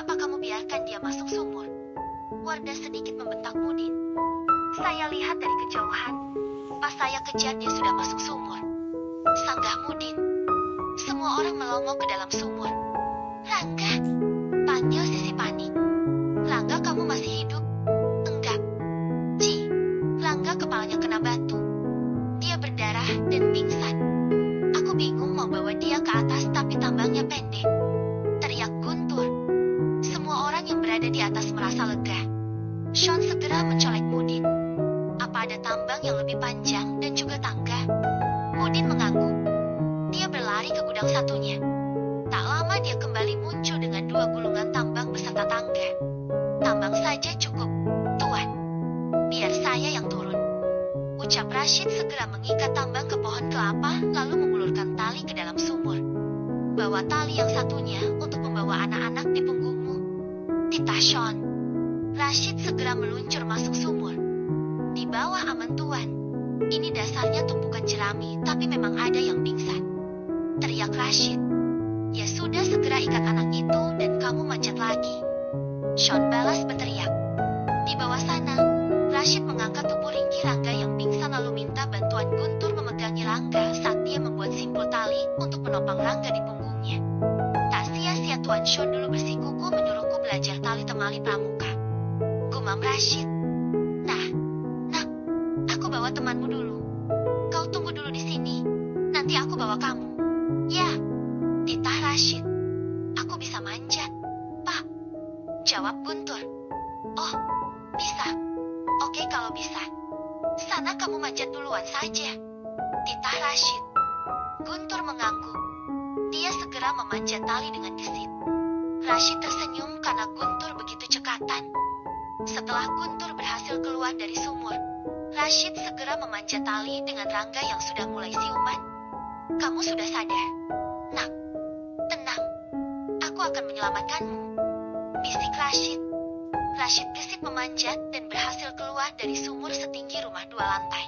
Kenapa kamu biarkan dia masuk sumur? Wardah sedikit membentak Mudin. Saya lihat dari kejauhan. Pas saya kejar dia sudah masuk sumur. Sanggah Mudin. Semua orang melongo ke dalam sumur. Rangga, panggil Sisi panik. Rangga, kamu masih hidup? Enggak. Ci, Rangga kepalanya kena batu. Dia berdarah dan pingsan. Aku bingung mau bawa dia ke atas tapi tambangnya pendek. Teriak Guntur. Semua orang yang berada di atas merasa lega. Sean segera mencolek Mudin. Apa ada tambang yang lebih panjang dan juga tangga? Mudin mengangguk. Dia berlari ke gudang satunya. Tak lama dia kembali muncul dengan 2 gulungan tambang beserta tangga. Tambang saja cukup, Tuan. Biar saya yang turun. Ucap Rashid segera mengikat tambang ke pohon kelapa lalu mengulurkan tali ke dalam sumur. Bawa tali yang satunya untuk membawa anak-anak di punggungmu. Titah Sean. Rashid segera meluncur masuk sumur. Di bawah aman Tuan. Ini dasarnya tumpukan jerami, tapi memang ada yang pingsan. Teriak Rashid. Ya sudah, segera ikat anak itu dan kamu manjat lagi. Sean balas berteriak. Di bawah sana, Rashid mengangkat tubuh ringkih Rangga yang pingsan lalu minta bantuan Guntur memegangi Rangga saat dia membuat simpul tali untuk menopang Rangga di punggungnya. Tak sia-sia Tuan Sean dulu bersikuku menyuruhku belajar tali temali pramuka. Gumam Rashid. Nah, aku bawa temanmu dulu. Kau tunggu dulu di sini. Nanti aku bawa kamu. Ya, titah Rashid. Aku bisa manjat, Pak. Jawab Guntur. Oh, bisa. Oke kalau bisa. Sana kamu manjat duluan saja. Titah Rashid. Guntur mengangguk. Dia segera memanjat tali dengan gesit. Rashid tersenyum karena Guntur begitu cekatan. Setelah Guntur berhasil keluar dari sumur, Rashid segera memanjat tali dengan Rangga yang sudah mulai siuman. Kamu sudah sadar? Nak, tenang. Aku akan menyelamatkanmu. Bisik Rashid. Rashid gesit memanjat dan berhasil keluar dari sumur setinggi rumah 2 lantai.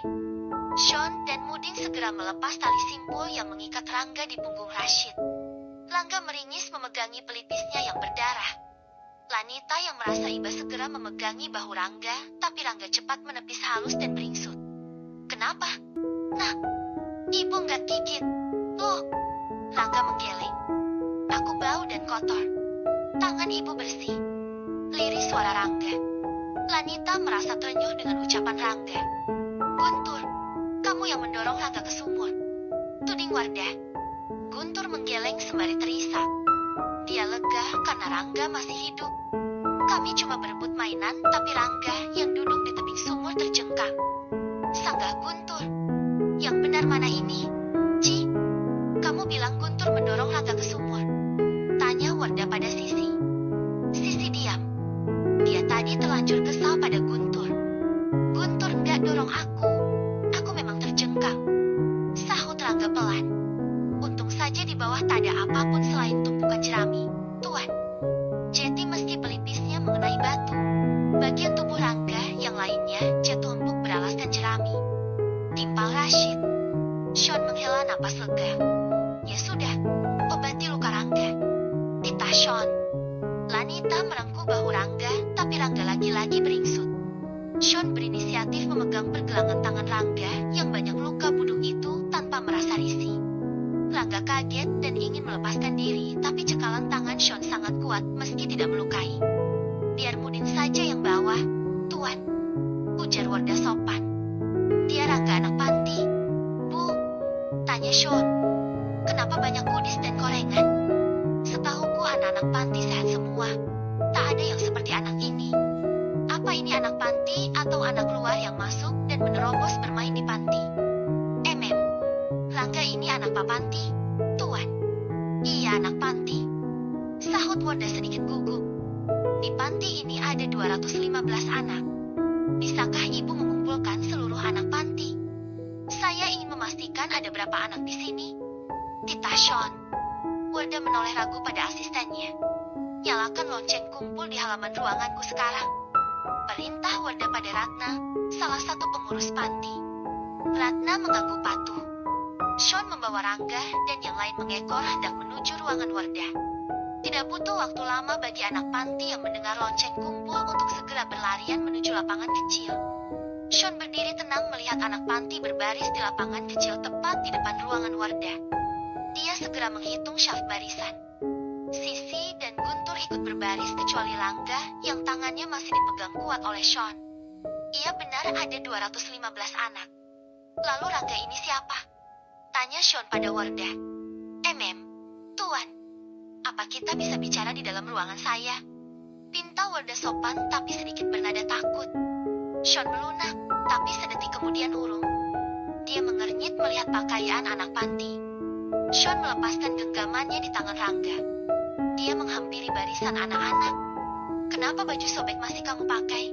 Sean dan Mudin segera melepas tali simpul yang mengikat Rangga di punggung Rashid. Rangga meringis memegangi pelipisnya yang berdarah. Lanita yang merasa iba segera memegangi bahu Rangga, tapi Rangga cepat menepis halus dan beringsut. Kenapa? Nah, ibu nggak gigit. Loh, Rangga menggeleng. Aku bau dan kotor. Tangan ibu bersih. Liris suara Rangga. Lanita merasa terenyuh dengan ucapan Rangga. Guntur, kamu yang mendorong Rangga ke sumur. Tuding Wardah. Guntur menggeleng sembari terisak. Dia lega karena Rangga masih hidup. Kami cuma berebut mainan, tapi Rangga yang duduk di tebing sumur terjengkang. Sanggah Guntur. Yang benar mana ini? Ci, kamu bilang Guntur mendorong Rangga ke sumur. Tanya Wardah pada Sisi. Sisi diam. Dia tadi terlanjur kesal pada Guntur. Guntur nggak dorong aku. Aku memang terjengkang. Sahut Rangga pelan. Untung saja di bawah tak ada apapun selain tumpukan jerami, Tuan. Jeti meski pelipisnya mengenai batu. Bagian tubuh Rangga yang lainnya jatuh empuk beralaskan jerami. Timpal Rashid. Sean menghela napas lega. Ya sudah, obati luka Rangga. Titah Sean. Lanita merengkuh bahu Rangga, tapi Rangga lagi-lagi beringsut. Sean berinisiatif memegang pergelangan tangan Rangga yang banyak luka buduk itu tanpa merasa risih. Rangga kaget dan ingin melepaskan diri, tapi cekalan tangan Sean sangat kuat meski tidak melukai. Biar Mudin saja yang bawa, Tuan. Ujar Wardah sopan. Dia Rangga anak panti. Bu, tanya Sean. Kenapa banyak kudis dan korengan? Setahuku anak-anak panti sehat semua. Tak ada yang seperti anak ini. Apa ini anak panti atau anak luar yang masuk dan menerobos bermain di panti? Rangga ini anak Pak Panti, Tuan. Iya, anak panti. Sahut Wardah sedikit gugup. Di panti ini ada 215 anak. Bisakah ibu mengumpulkan seluruh anak panti? Saya ingin memastikan ada berapa anak di sini. Titah Sean. Wardah menoleh ragu pada asistennya. Nyalakan lonceng kumpul di halaman ruanganku sekarang. Perintah Wardah pada Ratna, salah satu pengurus panti. Ratna mengangguk patuh. Sean membawa Rangga dan yang lain mengekor hendak menuju ruangan Wardah. Tidak Tidak butuh waktu lama bagi anak panti yang mendengar lonceng kumpul untuk segera berlarian menuju lapangan kecil. Sean berdiri tenang melihat anak panti berbaris di lapangan kecil tepat di depan ruangan Wardah. Dia segera menghitung syaf barisan. Sisi dan Guntur ikut berbaris kecuali Rangga yang tangannya masih dipegang kuat oleh Sean. Iya benar ada 215 anak. Lalu Rangga ini siapa? Tanya Sean pada Wardah. Tuan. Apa kita bisa bicara di dalam ruangan saya? Pinta Wardah sopan tapi sedikit bernada takut. Sean melunak, tapi sedetik kemudian urung. Dia mengernyit melihat pakaian anak panti. Sean melepaskan genggamannya di tangan Rangga. Dia menghampiri barisan anak-anak. Kenapa baju sobek masih kamu pakai?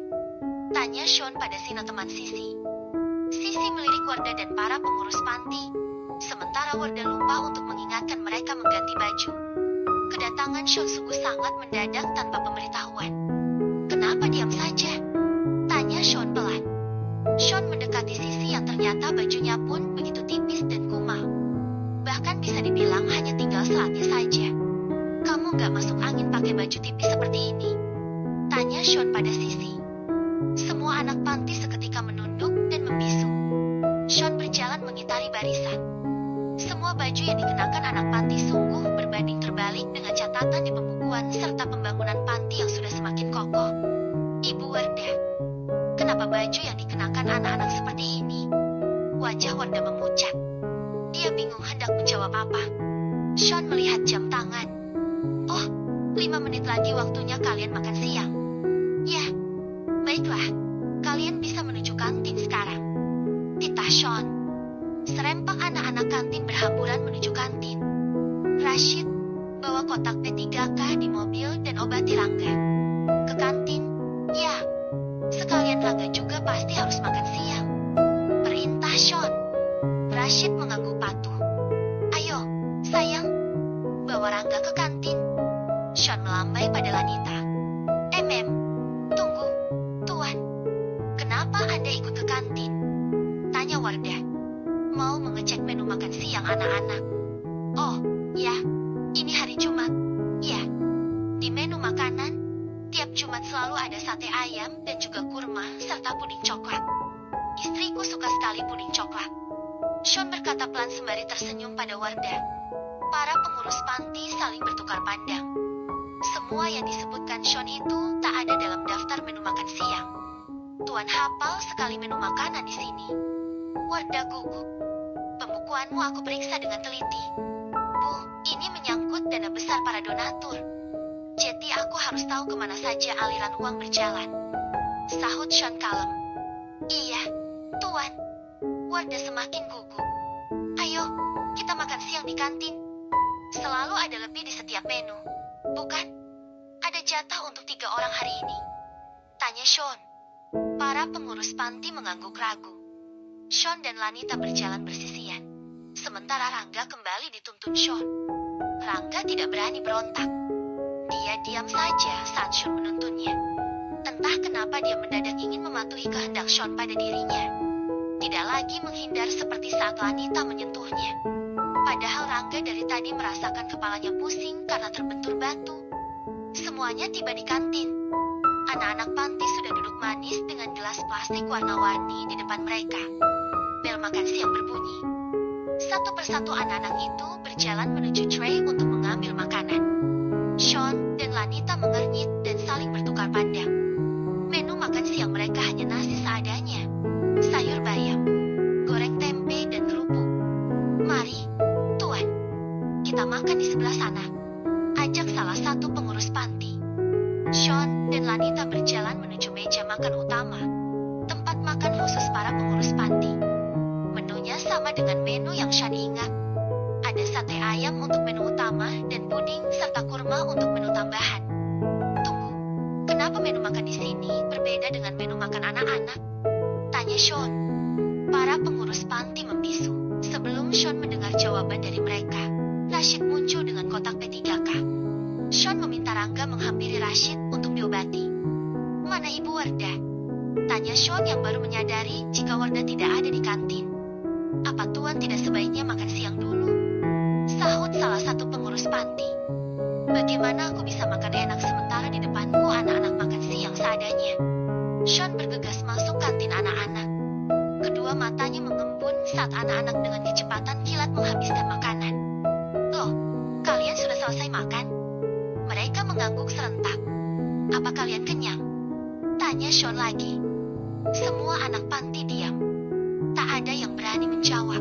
Tanya Sean pada Sina teman Sisi. Sisi melirik Wardah dan para pengurus panti. Sementara Wardah lupa untuk mengingatkan mereka mengganti baju. Kedatangan Sean sungguh sangat mendadak tanpa pemberitahuan. Kenapa diam saja? Tanya Sean pelan. Sean mendekati Sisi yang ternyata bajunya pun begitu tipis dan kumal. Bahkan bisa dibilang hanya tinggal selatnya saja. Kamu gak masuk angin pakai baju tipis seperti ini? Tanya Sean pada Sisi. Semua anak panti seketika menunduk dan membisu. Sean berjalan mengitari barisan. Semua baju yang dikenakan anak panti sungguh berbanding terbalik dengan catatan di pembukuan serta pembangunan panti yang sudah semakin kokoh. Ibu Wardah, kenapa baju yang dikenakan anak-anak seperti ini? Wajah Wardah memucat. Dia bingung hendak menjawab apa. Sean melihat jam tangan. Oh, 5 menit lagi waktunya kalian makan siang. Ya, baiklah. Kalian bisa menuju kantin sekarang. Titah Sean. Serempak anak-anak kantin berhamburan menuju kantin. Rashid, bawa kotak P3K di mobil dan obati Rangga. Ke kantin? Ya. Sekalian Rangga juga pasti harus makan siang. Perintah Sean. Rashid mengangguk patuh. Ayo, sayang. Bawa Rangga ke kantin. Sean melambai pada Lanita. Tunggu, Tuan. Kenapa Anda ikut ke kantin? Tanya Wardah. Mau mengecek menu makan siang anak-anak. Oh, ya, ini hari Jumat. Ya, di menu makanan, tiap Jumat selalu ada sate ayam dan juga kurma serta puding coklat. Istriku suka sekali puding coklat. Sean berkata pelan sembari tersenyum pada Wardah. Para pengurus panti saling bertukar pandang. Semua yang disebutkan Sean itu tak ada dalam daftar menu makan siang. Tuan hafal sekali menu makanan di sini. Wardah gugup. Pembukuanmu aku periksa dengan teliti. Bu, ini menyangkut dana besar para donatur. Jadi aku harus tahu kemana saja aliran uang berjalan. Sahut Sean kalem. Iya, Tuan. Wardah semakin gugup. Ayo, kita makan siang di kantin. Selalu ada lebih di setiap menu. Bukan? Ada jatah untuk 3 orang hari ini. Tanya Sean. Para pengurus panti mengangguk ragu. Sean dan Lanita berjalan bersisian. Sementara Rangga kembali dituntun Sean. Rangga tidak berani berontak. Dia diam saja saat Sean menuntunnya. Entah kenapa dia mendadak ingin mematuhi kehendak Sean pada dirinya. Tidak lagi menghindar seperti saat Lanita menyentuhnya. Padahal Rangga dari tadi merasakan kepalanya pusing karena terbentur batu. Semuanya tiba di kantin. Anak-anak panti sudah duduk manis dengan gelas plastik warna-warni di depan mereka. Bel makan siang berbunyi. Satu persatu anak-anak itu berjalan menuju tray untuk mengambil makanan. Sean dan Lanita mengernyit dan saling bertukar pandang. Menu makan siang mereka hanya nasi seadanya. Sayur bayam, goreng tempe dan kerupuk. Mari, Tuan. Kita makan di sebelah sana. Ajak salah satu pengurus panti. Sean dan Lanita berjalan menuju meja makan utama. Tempat makan khusus para pengurus panti. Menunya sama dengan menu yang Sean ingat. Ada sate ayam untuk menu utama dan puding serta kurma untuk menu tambahan. Tunggu, kenapa menu makan di sini berbeda dengan menu makan anak-anak? Tanya Sean. Para pengurus panti membisu. Sebelum Sean mendengar jawaban dari mereka, Rashid muncul dengan kotak P3K. Sean meminta Rangga menghampiri Rashid untuk diobati. Mana Ibu Wardah? Tanya Sean yang baru menyadari jika Wardah tidak ada di kantin. Apa Tuan tidak sebaiknya makan siang dulu? Sahut salah satu pengurus panti. Bagaimana aku bisa makan enak sementara di depanku anak-anak makan siang seadanya? Sean bergegas masuk kantin anak-anak. Kedua matanya mengembun saat anak-anak dengan kecepatan kilat menghabiskan makanan. Loh, kalian sudah selesai makan? Mereka mengangguk serentak. Apa kalian kenyang? Tanya Sean lagi. Semua anak panti diam. Tak ada yang berani menjawab.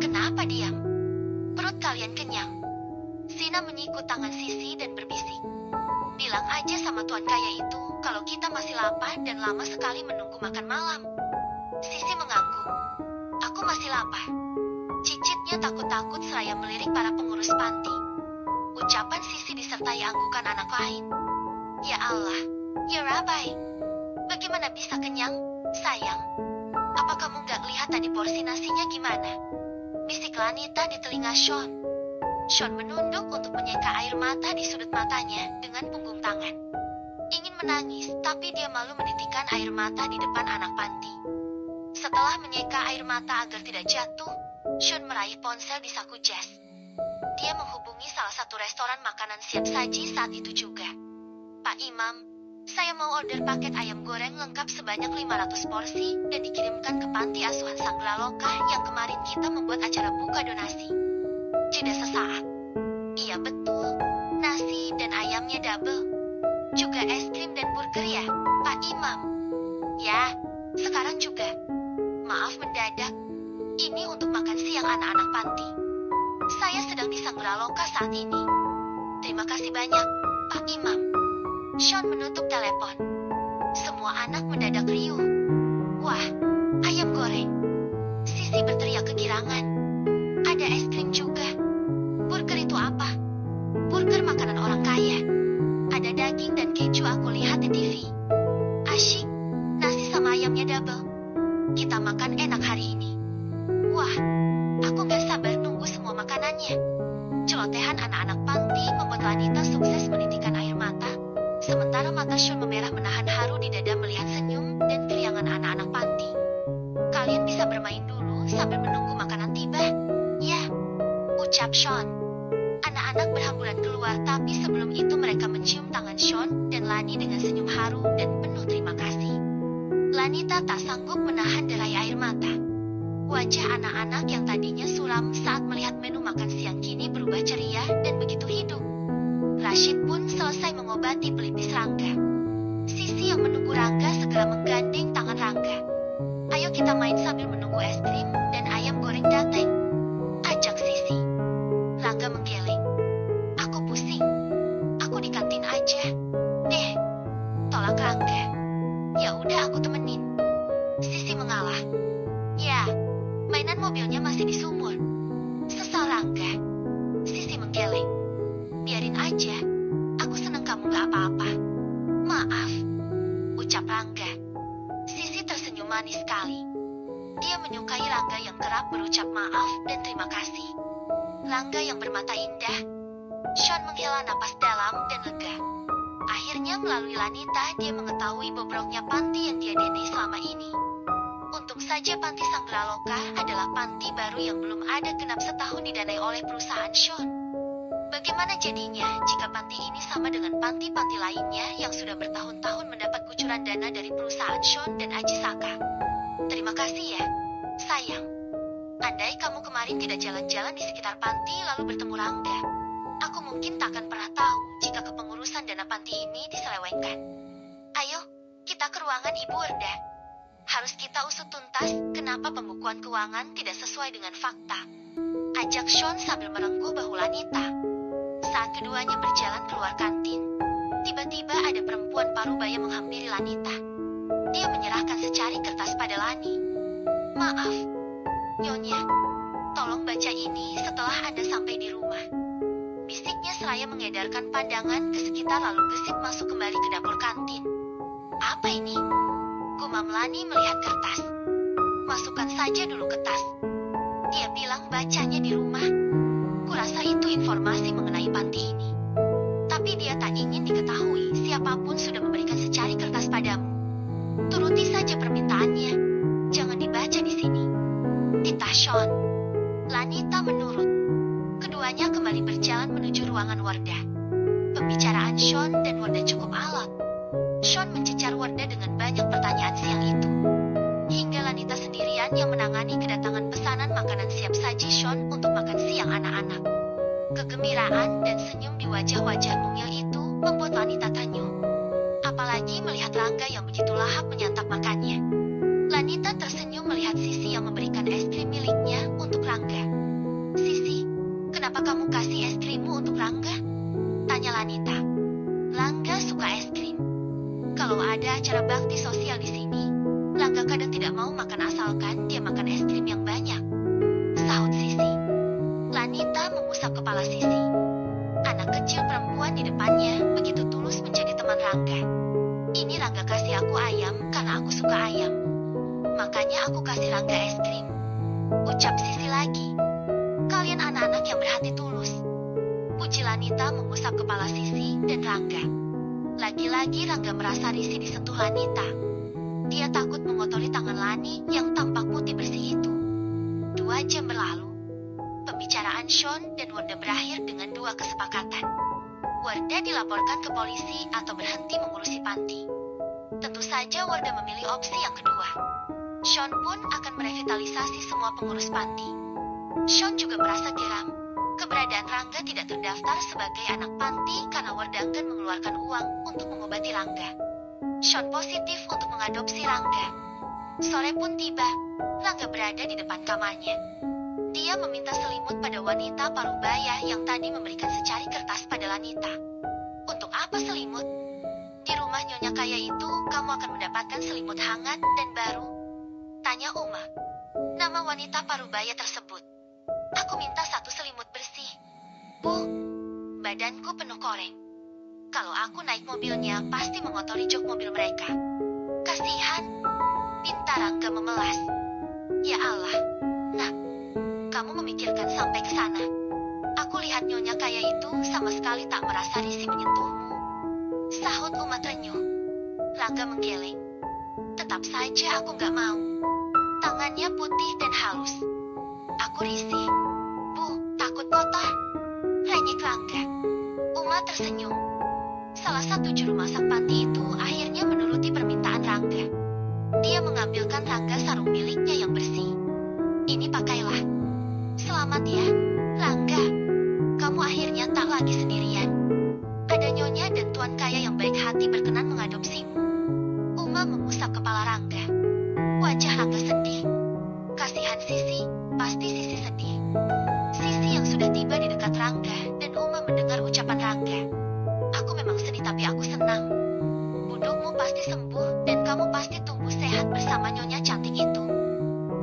Kenapa diam? Perut kalian kenyang? Sina menyikut tangan Sisi dan berbisik. Bilang aja sama tuan kaya itu kalau kita masih lapar dan lama sekali menunggu makan malam. Sisi mengangguk. Aku masih lapar. Cicitnya takut-takut seraya melirik para pengurus panti. Ucapan Sisi disertai anggukan anak lain. Ya Allah, ya Rabai. Bagaimana bisa kenyang, sayang? Apa kamu gak lihat tadi porsi nasinya gimana? Bisik Lanita di telinga Sean. Sean menunduk untuk menyeka air mata di sudut matanya dengan punggung tangan. Ingin menangis, tapi dia malu menitikkan air mata di depan anak panti. Setelah menyeka air mata agar tidak jatuh, Sean meraih ponsel di saku jas. Dia menghubungi salah satu restoran makanan siap saji saat itu juga. Pak Imam, saya mau order paket ayam goreng lengkap sebanyak 500 porsi dan dikirimkan ke panti asuhan Sangraloka yang kemarin kita membuat acara buka donasi. Jeda sesaat. Iya betul, nasi dan ayamnya double. Juga es krim dan burger ya, Pak Imam? Ya, sekarang juga. Maaf mendadak, ini untuk makan siang anak-anak panti. Saya sedang di Sangraloka saat ini. Terima kasih banyak, Pak Imam. Sean menutup telepon. Semua anak mendadak riuh. Wah, ayam goreng. Sisi berteriak kegirangan. Ada es krim juga. Burger itu apa? Burger makanan orang kaya. Ada daging dan keju aku lihat di TV. Asyik, nasi sama ayamnya double. Kita makan enak hari ini. Wah, aku gak sabar nunggu semua makanannya. Celotehan anak-anak panti membuat Lanita sukses menitikan air mata, sementara mata Sean memerah menahan haru di dada melihat senyum dan keriangan anak-anak panti. Kalian bisa bermain dulu sambil menunggu makanan tiba. Ya, ucap Sean. Anak-anak berhamburan keluar, tapi sebelum itu mereka mencium tangan Sean dan Lani dengan senyum haru dan penuh terima kasih. Lanita tak sanggup menahan derai air mata. Wajah anak-anak yang tadinya suram saat melihat menu makan siang kini berubah ceria dan begitu hidup. Rashid pun selesai mengobati pelipis Rangga. Sisi yang menunggu Rangga segera menggandeng tangan Rangga. Ayo kita main sambil menunggu es krim dan ayam goreng datang, ajak Sisi. Rangga menggeleng. Aku pusing. Aku di kantin aja. Deh, tolak Rangga. Ya udah aku temenin. Sisi mengalah. Ya, mainan mobilnya masih di sumur. Sesal Rangga. Sisi menggeleng. Biarin aja. Aku seneng kamu gak apa-apa. Maaf, ucap Rangga. Sisi tersenyum manis sekali. Dia menyukai Rangga yang kerap berucap maaf dan terima kasih. Rangga yang bermata indah. Sean menghela napas dalam dan lega. Akhirnya melalui Lanita dia mengetahui bobroknya panti yang dia denai selama ini. Untung saja panti Sangraloka adalah panti baru yang belum ada genap setahun didanai oleh perusahaan Sean. Bagaimana jadinya jika panti ini sama dengan panti-panti lainnya yang sudah bertahun-tahun mendapat kucuran dana dari perusahaan Sean dan Aji Saka? Terima kasih ya, sayang. Andai kamu kemarin tidak jalan-jalan di sekitar panti lalu bertemu Rangga, aku mungkin tak akan pernah tahu jika kepengurusan dana panti ini diselewengkan. Ayo, kita ke ruangan Ibu Erda. Harus kita usut tuntas kenapa pembukuan keuangan tidak sesuai dengan fakta. Ajak Sean sambil merengkuh bahu Lanita. Saat keduanya berjalan keluar kantin, tiba-tiba ada perempuan parubaya menghampiri Lanita. Dia menyerahkan secari kertas pada Lani. Maaf, Nyonya, tolong baca ini setelah Anda sampai di rumah. Bisiknya seraya mengedarkan pandangan ke sekitar lalu gesit masuk kembali ke dapur kantin. Apa ini? Gumam Lani melihat kertas. Masukkan saja dulu ke tas. Dia bilang bacanya di rumah. Kurasa itu informasi mengenai panti ini. Tapi dia tak ingin diketahui siapapun sudah memberikan secari kertas padamu. Turuti saja permintaannya. Jangan dibaca di sini. Titah Sean. Lanita menurut. Keduanya kembali berjalan menuju ruangan Wardah. Pembicaraan Sean dan Wardah cukup alot. Sean mencecar Wardah dengan banyak pertanyaan siang itu. Hingga Lanita sendirian yang menangani kedatangan pesanan makanan siap saji Sean untuk makan siang anak-anak. Kegembiraan dan senyum di wajah-wajah mungil itu membuat Lanita terenyuh. Apalagi melihat Rangga yang begitu lahap menyantap makannya. Lanita tersenyum melihat Sisi yang memberikan es krim miliknya untuk Rangga. "Sisi, kenapa kamu kasih es krimmu untuk Rangga?" tanya Lanita. "Rangga suka es krim. Kalau ada acara bakti sosial di sini, Rangga kadang tidak mau makan asalkan dia makan es krim yang banyak," sahut Sisi. Lanita mengusap kepala Sisi. Anak kecil perempuan di depannya begitu tulus menjadi teman Rangga. "Ini Rangga kasih aku ayam karena aku suka ayam. Makanya aku kasih Rangga es krim," ucap Sisi lagi. "Kalian anak-anak yang berhati tulus," puji Lanita mengusap kepala Sisi dan Rangga. Lagi-lagi Rangga merasa risih disentuh Lanita. Dia takut mengotori tangan Lani yang tampak putih bersih itu. 2 jam berlalu. Pembicaraan Sean dan Wardah berakhir dengan 2 kesepakatan. Wardah dilaporkan ke polisi atau berhenti mengurusi panti. Tentu saja Wardah memilih opsi yang kedua. Sean pun akan merevitalisasi semua pengurus panti. Sean juga merasa geram. Keberadaan Rangga tidak terdaftar sebagai anak panti karena Wardah enggan mengeluarkan uang untuk mengobati Rangga. Sean positif untuk mengadopsi Rangga. Sore pun tiba. Rangga berada di depan kamarnya. Dia meminta selimut pada wanita parubaya yang tadi memberikan secari kertas pada Lanita. "Untuk apa selimut? Di rumah Nyonya Kaya itu, kamu akan mendapatkan selimut hangat dan baru," tanya Uma, nama wanita parubaya tersebut. "Aku minta 1 selimut bersih. Bu, badanku penuh koreng. Kalau aku naik mobilnya, pasti mengotori jok mobil mereka." "Kasihan," pinta Rangga memelas. "Ya Allah, nak, kamu memikirkan sampai ke sana. Aku lihat Nyonya Kaya itu sama sekali tak merasa risih menyentuhmu," sahut Uma terenyuh. Rangga menggeleng. "Tetap saja aku gak mau." Tangannya putih dan halus. "Aku risih. Bu, takut kotor," renyek Rangga. Uma tersenyum. Salah satu juru masak panti itu akhirnya menuruti permintaan Rangga. Dia mengambilkan Rangga sarung miliknya yang bersih. "Ini pakailah. Selamat ya, Rangga. Kamu akhirnya tak lagi sendirian. Ada Nyonya dan Tuan Kaya yang baik hati berkenan mengadopsimu." Uma mengusap kepala Rangga. Wajah Rangga sedih. Kasihan Sisi, pasti Sisi sedih. Sisi yang sudah tiba di dekat Rangga dan Uma mendengar ucapan Rangga. "Aku memang sedih tapi aku senang. Budukmu pasti sembuh dan kamu pasti tumbuh sehat bersama Nyonya cantik itu,"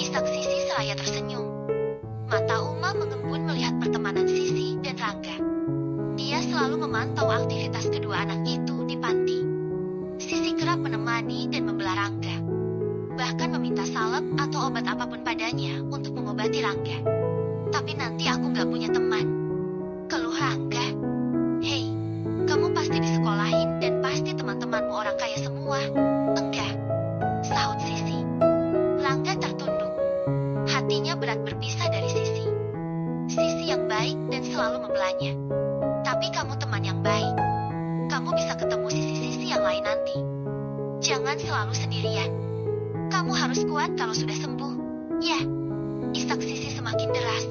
isak Sisi seraya tersenyum. Mata Uma mengembun melihat pertemanan Sisi dan Rangga. Dia selalu memantau aktivitas kedua anak itu di panti. Sisi kerap menemani dan membela Rangga. Bahkan meminta salep atau obat apapun padanya untuk mengobati Rangga. "Tapi nanti aku gak punya teman," keluh Rangga. "Hei, kamu pasti disekolahin dan pasti teman-temanmu orang kaya semua." "Enggak," sahut Sisi. Rangga tertunduk. Hatinya berat berpisah dari Sisi. Sisi yang baik dan selalu membelanya. "Tapi kamu teman yang baik. Kamu bisa ketemu sisi-sisi yang lain nanti. Jangan selalu sendirian. Kamu harus kuat kalau sudah sembuh, ya," isak Sisi semakin deras.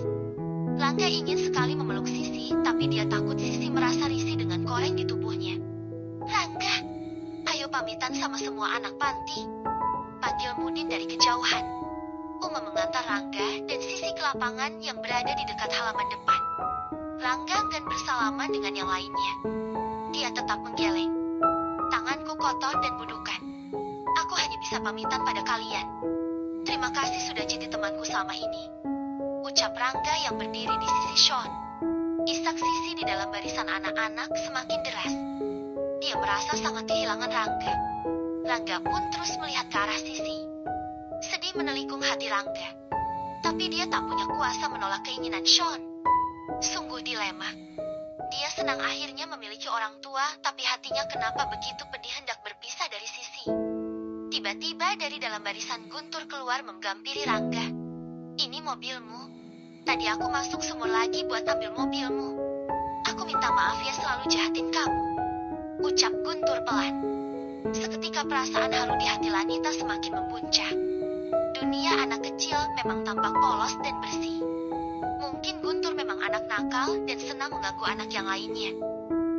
Rangga ingin sekali memeluk Sisi, tapi dia takut Sisi merasa risih dengan koreng di tubuhnya. "Rangga, ayo pamitan sama semua anak panti," panggil Mudin dari kejauhan. Uma mengantar Rangga dan Sisi ke lapangan yang berada di dekat halaman depan. Rangga enggan bersalaman dengan yang lainnya. Dia tetap menggeleng. "Tanganku kotor dan budukan. Aku hanya bisa pamitan pada kalian. Terima kasih sudah jadi temanku selama ini," ucap Rangga yang berdiri di sisi Sean. Isak Sisi di dalam barisan anak-anak semakin deras. Dia merasa sangat kehilangan Rangga. Rangga pun terus melihat ke arah Sisi. Sedih menelikung hati Rangga. Tapi dia tak punya kuasa menolak keinginan Sean. Sungguh dilema. Dia senang akhirnya memiliki orang tua, tapi hatinya kenapa begitu pedih hendak berpisah dari Sisi. Tiba-tiba dari dalam barisan Guntur keluar menggampiri Rangga. "Ini mobilmu. Tadi aku masuk sumur lagi buat ambil mobilmu. Aku minta Minta maaf ya selalu jahatin kamu, ucap Guntur pelan. Seketika perasaan haru di hati Lanita semakin membuncah. Dunia anak kecil memang tampak polos dan bersih. Mungkin Guntur memang anak nakal dan senang mengganggu anak yang lainnya.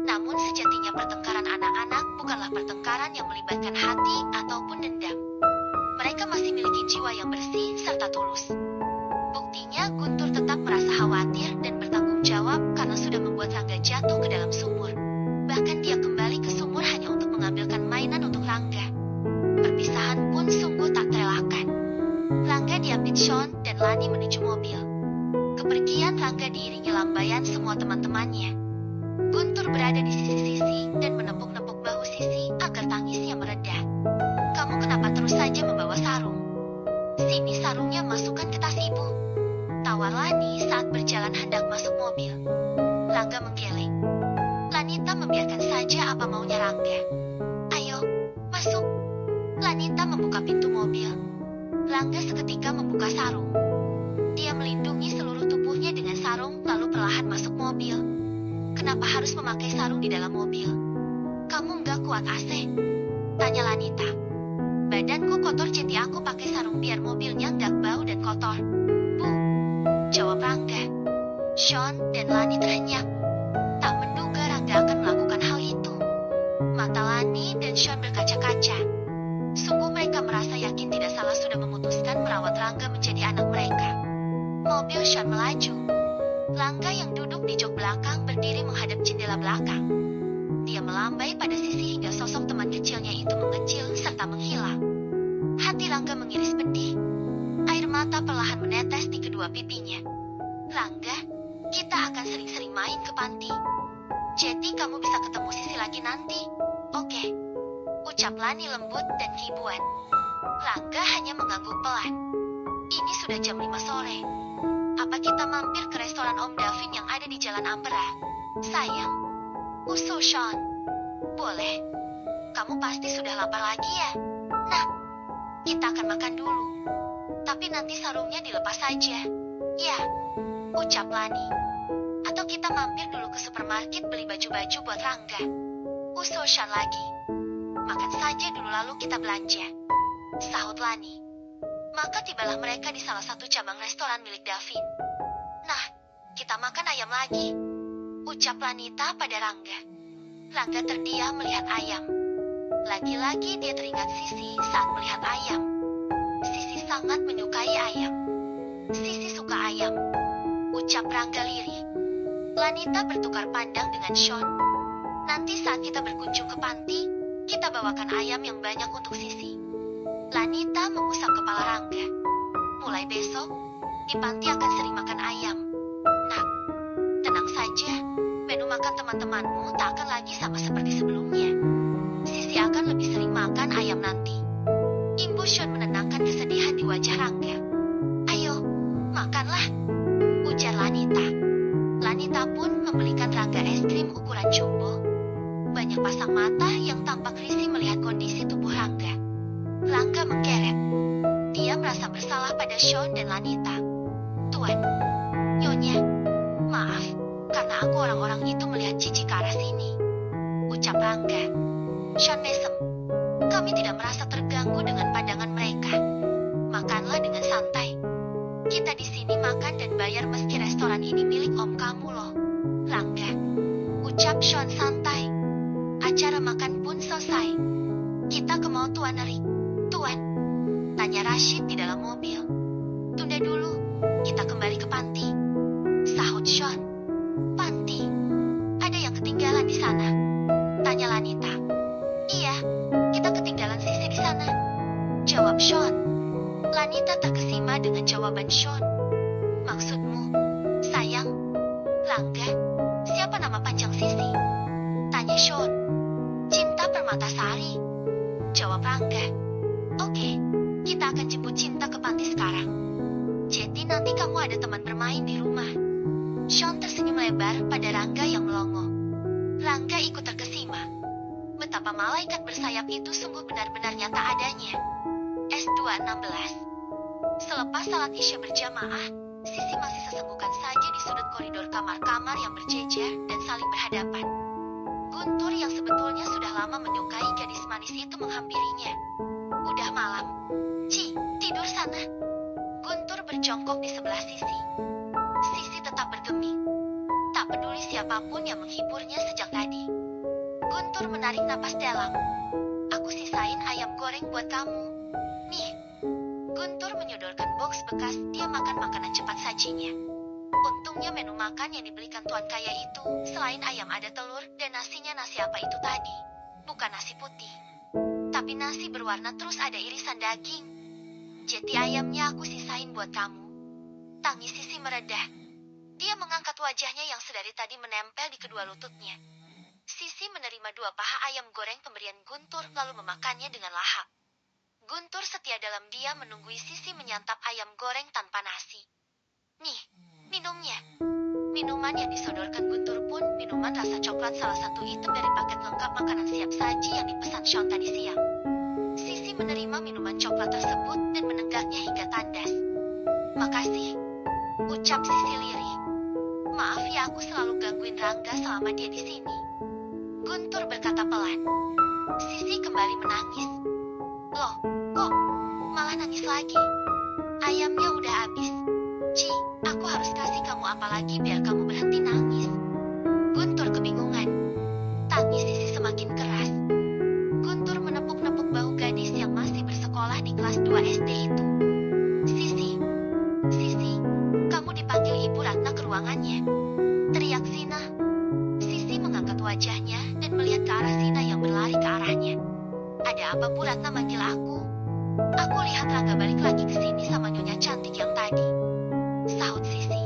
Namun sejatinya pertengkaran anak-anak bukanlah pertengkaran yang melibatkan hati ataupun dendam. Mereka masih memiliki jiwa yang bersih serta tulus. Buktinya Guntur tetap merasa khawatir dan bertanggung jawab karena sudah membuat Rangga jatuh ke dalam sumur. Bahkan dia kembali ke sumur hanya untuk mengambilkan mainan untuk Rangga. Perpisahan pun sungguh tak terelakkan. Rangga diambil Sean dan Lani menuju mobil. Kepergian Rangga diiringi lambaian semua teman-temannya. Guntur berada di sisi-sisi dan menepuk-nepuk bahu Sisi agar tangisnya mereda. Kamu kenapa terus saja membawa sarung? Sini sarungnya masukkan ke tas ibu, tawar Lani saat berjalan hendak masuk mobil. Rangga menggeleng. Lanita membiarkan saja apa maunya Rangga. Ayo, masuk. Lanita membuka pintu mobil. Rangga seketika membuka sarung. Dia melindungi seluruh tubuhnya dengan sarung lalu perlahan masuk mobil. Kenapa harus memakai sarung di dalam mobil? Kamu nggak kuat AC? Tanya Lanita. Badanku kotor jadi aku pakai sarung biar mobilnya nggak bau dan kotor. Bu, jawab Rangga. Sean dan Lani terhenyak. Tak menduga Rangga akan melakukan hal itu. Mata Lani dan Sean berkaca-kaca. Sungguh mereka merasa yakin tidak salah sudah memutuskan merawat Rangga menjadi anak mereka. Mobil Sean melaju. Rangga yang duduk di jok belakang berdiri menghadap jendela belakang. Dia melambai pada Sisi hingga sosok teman kecilnya itu mengecil serta menghilang. Hati Rangga mengiris pedih. Air mata perlahan menetes di kedua pipinya. Rangga, kita akan sering-sering main ke panti. Jadi kamu bisa ketemu Sisi lagi nanti. Oke. Ucap Lani lembut dan kibuan. Rangga hanya mengangguk pelan. Ini sudah jam 5 sore. Apa kita mampir ke restoran Om Davin yang ada di Jalan Ampera? Sayang, usul Sean. Boleh. Kamu pasti sudah lapar lagi ya? Nah, kita akan makan dulu. Tapi nanti sarungnya dilepas saja. Ya, ucap Lani. Atau kita mampir dulu ke supermarket beli baju-baju buat Rangga. Usul Sean lagi. Makan saja dulu lalu kita belanja. Sahut Lani. Maka tibalah mereka di salah satu cabang restoran milik Davin. Nah, kita makan ayam lagi, ucap Lanita pada Rangga. Rangga terdiam melihat ayam. Lagi-lagi dia teringat Sisi saat melihat ayam. Sisi sangat menyukai ayam. Sisi suka ayam, ucap Rangga lirih. Lanita bertukar pandang dengan Sean. Nanti saat kita berkunjung ke panti, kita bawakan ayam yang banyak untuk Sisi. Lanita mengusap kepala Rangga. Mulai besok, di panti akan sering makan ayam. Nak, tenang saja. Menu makan teman-temanmu tak akan lagi sama seperti sebelumnya. Sisi akan lebih sering makan ayam nanti. Ibu Sean menenangkan kesedihan di wajah Rangga. Ayo, makanlah, ujar Lanita. Lanita pun membelikan Rangga es krim ukuran jumbo. Banyak pasang mata yang tampak risih melihat kondisi tubuh Rangga. Rangga menggeret. Dia merasa bersalah pada Sean dan Lanita. Tuan, Nyonya, maaf, karena aku orang-orang itu melihat jijik ke arah sini, ucap Rangga. Sean mesem. Kami tidak merasa terganggu dengan pandangan mereka. Makanlah dengan santai. Kita di sini makan dan bayar meski restoran ini milik om kamu loh, Rangga, ucap Sean santai. Acara makan pun selesai. Kita ke mall Tuan Erik. Tuan, tanya Rashid di dalam mobil. Tunda dulu, kita kembali ke panti, sahut Sean. Panti? Ada yang ketinggalan di sana? Tanya Lanita. Iya, kita ketinggalan Sisi di sana, jawab Sean. Lanita terkesima dengan jawaban Sean. Maksudmu, sayang, Rangga, siapa nama panjang Sisi? Tanya Sean. Cinta Permatasari, jawab Rangga. Oke, kita akan jemput Cinta ke panti sekarang. Jadi nanti kamu ada teman bermain di rumah. Sean tersenyum lebar pada Rangga yang melongo. Rangga ikut terkesima. Betapa malaikat bersayap itu sungguh benar-benar nyata adanya. S216. Selepas salat Isya berjamaah, Sisi masih sesenggukan saja saja di sudut koridor kamar-kamar yang berjejer dan saling berhadapan. Guntur yang sebetulnya sudah lama menyukai gadis manis itu menghampirinya. Udah malam. Ci, tidur sana. Guntur berjongkok di sebelah Sisi. Sisi tetap bergeming. Tak peduli siapapun yang menghiburnya sejak tadi. Guntur menarik napas dalam. Aku sisain ayam goreng buat kamu. Nih. Guntur menyodorkan boks bekas dia makan makanan cepat sajinya. Untungnya menu makan yang dibelikan tuan kaya itu, selain ayam ada telur dan nasinya nasi apa itu tadi. Bukan nasi putih. Tapi nasi berwarna terus ada irisan daging. Jeti ayamnya aku sisain buat kamu. Tangis Sisi meredah. Dia mengangkat wajahnya yang sedari tadi menempel di kedua lututnya. Sisi menerima 2 paha ayam goreng pemberian Guntur lalu memakannya dengan lahap. Guntur setia dalam diam menunggui Sisi menyantap ayam goreng tanpa nasi. Nih, minumnya. Minuman yang disodorkan Guntur pun minuman rasa coklat salah satu item dari paket lengkap makanan siap saji yang dipesan Sean tadi siang. Sisi menerima minuman coklat tersebut dan menenggaknya hingga tandas. Makasih, ucap Sisi lirih. Maaf ya aku selalu gangguin Rangga selama dia di sini. Guntur berkata pelan. Sisi kembali menangis. Loh, kok malah nangis lagi? Ayamnya udah habis. Ci, aku harus kasih kamu apa lagi biar kamu berhenti nangis. Guntur kebingungan. Tangis Sisi semakin keras. Guntur menepuk-nepuk bahu gadis yang masih bersekolah di kelas 2 SD itu. Sisi, kamu dipanggil Ibu Ratna ke ruangannya. Teriak Sina. Sisi mengangkat wajahnya dan melihat ke arah Sina yang berlari ke arahnya. Ada apa Bu Ratna manggil aku? Aku lihat Rangga balik lagi ke sini sama nyonya cantik yang tadi. Sahut Sisi.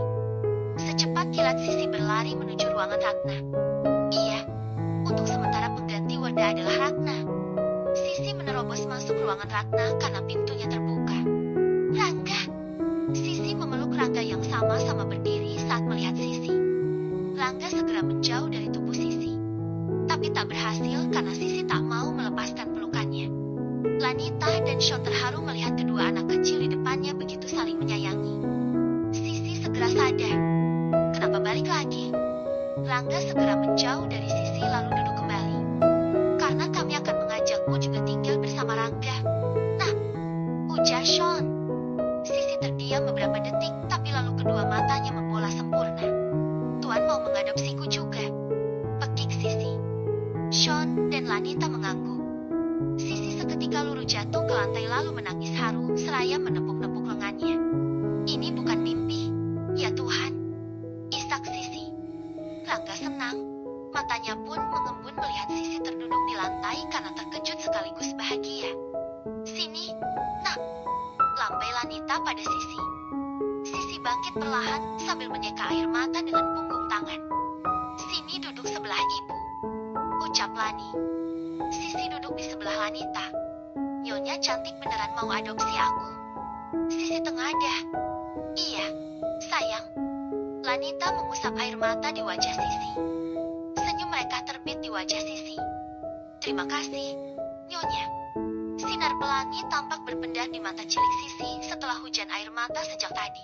Secepat kilat Sisi berlari menuju ruangan Ratna. Iya, untuk sementara pengganti Wardah adalah Ratna. Sisi menerobos masuk ruangan Ratna karena pintunya terbuka. Rangga. Sisi memeluk Rangga yang sama-sama berdiri saat melihat Sisi. Rangga segera menjauh dari tubuh Sisi. Tapi tak berhasil karena Sisi tak mau melepaskan pelukannya. Lanita dan Sean terharu melihat kedua anak kecil di depannya begitu saling menyayangi. Sisi segera sadar. Kenapa balik lagi? Rangga segera menjauh dari Sisi lalu duduk kembali. Karena kami akan mengajakmu juga tinggal bersama Rangga. Nah, ujar Sean. Sisi terdiam beberapa detik tapi lalu kedua matanya membola sempurna. Tuan mau mengadopsiku juga. Pekik Sisi. Sean dan Lanita mengangguk. Sisi seketika luruh jatuh ke lantai lalu menangis haru seraya menepuk-nepuk lengannya. Ini bukan mimpi. Ya Tuhan. Isak Sisi. Rangga senang. Matanya pun mengembun melihat Sisi terduduk di lantai karena terkejut sekaligus bahagia. Sini, nak. Lambai Lanita pada Sisi. Sisi bangkit perlahan sambil menyeka air mata dengan punggung tangan. Sini duduk sebelah ibu. Ucap Lani. Sisi duduk di sebelah Lanita. Nyonya cantik beneran mau adopsi aku? Sisi tengadah. Iya, sayang. Lanita mengusap air mata di wajah Sisi. Senyum mereka terbit di wajah Sisi. Terima kasih, Nyonya. Sinar pelangi tampak berpendar di mata cilik Sisi setelah hujan air mata sejak tadi.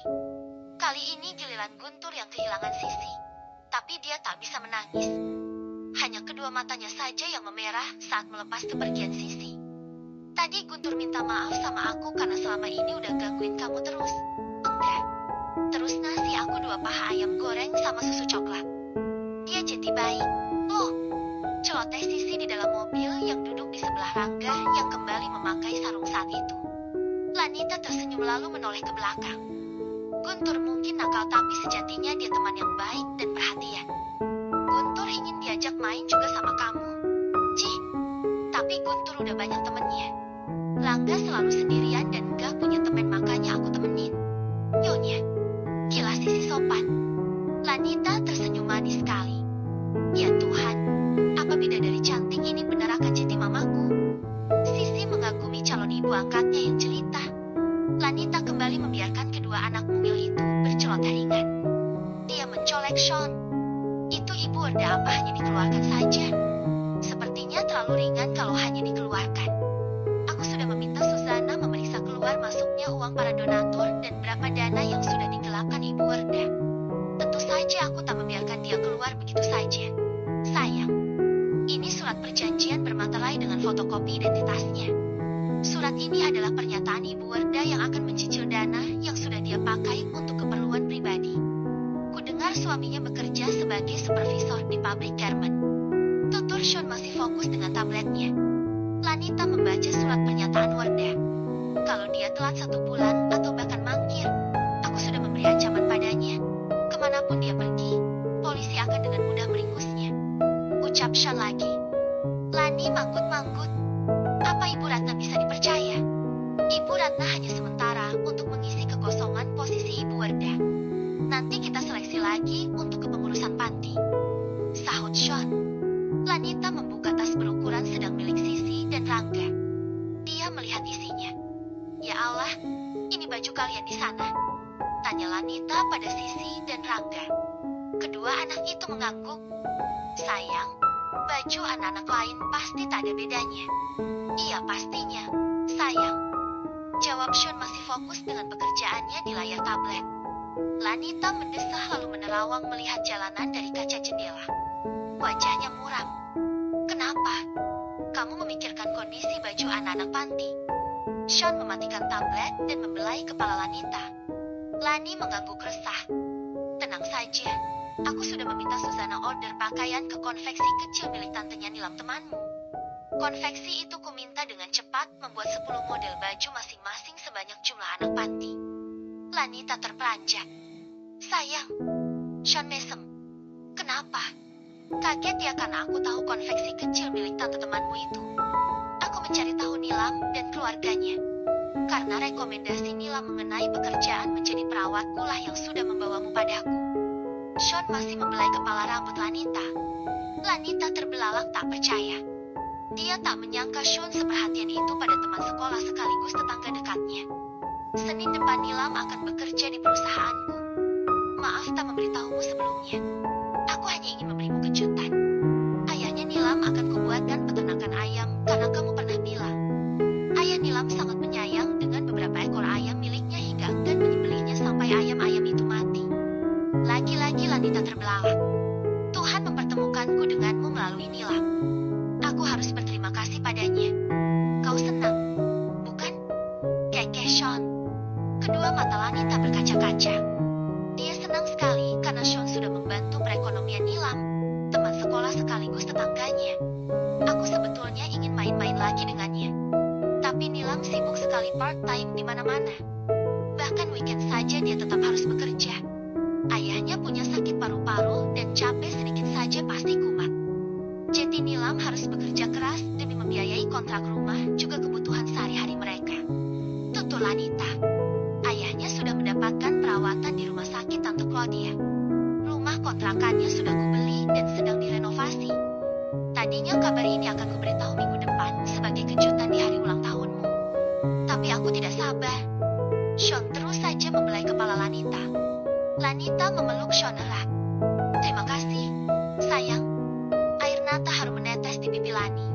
Kali ini giliran Guntur yang kehilangan Sisi. Tapi dia tak bisa menangis. Hanya kedua matanya saja yang memerah saat melepas kepergian Sisi. Tadi Guntur minta maaf sama aku karena selama ini udah gangguin kamu terus. Enggak. Terus nasi aku 2 paha ayam goreng sama susu coklat. Dia jadi baik. Loh, celoteh Sisi di dalam mobil yang duduk di sebelah Rangga yang kembali memakai sarung saat itu. Lanita tersenyum lalu menoleh ke belakang. Guntur mungkin nakal tapi sejatinya dia teman yang baik dan perhatian. Guntur ingin diajak main juga sama kamu. Cih, tapi Guntur udah banyak temennya. Rangga selalu sendirian dan gak punya teman makanya aku temenin. Nyonya, kilas Sisi sopan. Lanita tersenyum manis sekali. Ya Tuhan, apa bidadari cantik ini benar akan jadi mamaku? Sisi mengagumi calon ibu angkatnya yang jelita. Lanita kembali membiarkan kedua anak mungil itu berceloteh ringan. Dia mencolek Sean. Itu ibu Wardah apa hanya dikeluarkan saja? Sepertinya terlalu ringan kalau hanya dikeluarkan. Aku sudah meminta Susana memeriksa keluar masuk fotokopi identitasnya. Surat ini adalah pernyataan Ibu Werda yang akan mencicil dana yang sudah dia pakai untuk keperluan pribadi. Kudengar suaminya bekerja sebagai supervisor di pabrik garment. Tutur Sean masih fokus dengan tabletnya. Lanita membaca surat pernyataan Werda. Kalau dia telat 1 bulan atau bahkan mangkir, aku sudah memberi ancaman padanya. Kemanapun dia pergi, polisi akan dengan mudah meringkusnya. Ucap Sean lagi. Lani manggut-manggut. Apa Ibu Ratna bisa dipercaya? Ibu Ratna hanya sementara untuk mengisi kekosongan posisi Ibu Werda. Nanti kita seleksi lagi untuk kepengurusan panti. Sahut Sean. Lanita membuka tas berukuran sedang milik Sisi dan Rangga. Dia melihat isinya. Ya Allah, ini baju kalian di sana? Tanya Lanita pada Sisi dan Rangga. Kedua anak itu mengangguk. Sayang, baju anak-anak lain pasti tak ada bedanya. Iya pastinya, sayang. Jawab Sean masih fokus dengan pekerjaannya di layar tablet. Lanita mendesah lalu menerawang melihat jalanan dari kaca jendela. Wajahnya muram. Kenapa? Kamu memikirkan kondisi baju anak-anak panti. Sean mematikan tablet dan membelai kepala Lanita. Lani mengangguk resah. Tenang saja, aku sudah meminta Susana order pakaian ke konveksi kecil milik tantenya Nilam temanmu. Konveksi itu kuminta dengan cepat membuat 10 model baju masing-masing sebanyak jumlah anak panti. Lanita terperanjat. Sayang, Sean mesem. Kenapa? Kaget ya karena aku tahu konveksi kecil milik tante temanmu itu. Aku mencari tahu Nilam dan keluarganya. Karena rekomendasi Nilam mengenai pekerjaan menjadi perawatku lah yang sudah membawamu padaku. Sean masih membelai kepala rambut Lanita. Lanita terbelalak tak percaya. Dia tak menyangka Sean seperhatian itu pada teman sekolah sekaligus tetangga dekatnya. Senin depan Nilam akan bekerja di perusahaanku. Maaf tak memberitahumu sebelumnya. Aku hanya ingin memberimu kejutan. Ayahnya Nilam akan kubuatkan peternakan ayam karena kamu pernah bilang. Ayah Nilam sangat menyayang dengan beberapa ekor ayam miliknya hingga enggan menyembelihnya sampai ayam-ayam itu mati. Lagi-lagi Lanita terbelalak. Tuhan mempertemukanku denganmu melalui Nilam. Aku harus berterima kasih padanya. Kau senang, bukan? Kekeh Sean. Kedua mata Lanita berkaca-kaca. Dia senang sekali karena Sean sudah membantu perekonomian Nilam, teman sekolah sekaligus tetangganya. Aku sebetulnya ingin main-main lagi dengannya. Tapi Nilam sibuk sekali part-time di mana-mana. Bahkan weekend saja dia tetap harus bekerja. Ayahnya punya sakit paru-paru dan capek sedikit saja pasti kumat. Jadi Nilam harus bekerja keras demi membiayai kontrak rumah juga kebutuhan sehari-hari mereka. Tutur Lanita. Ayahnya sudah mendapatkan perawatan di rumah sakit Tante Claudia. Rumah kontrakannya sudah kubeli dan sedang direnovasi. Tadinya kabar ini akan kuberitahu minggu depan sebagai kejutan di hari ulang tahunmu. Tapi aku tidak sabar. Sean terus saja membelai kepala Lanita. Lanita memeluk Sean erat. Terima kasih, sayang. Air mata harum menetes di pipi Lani.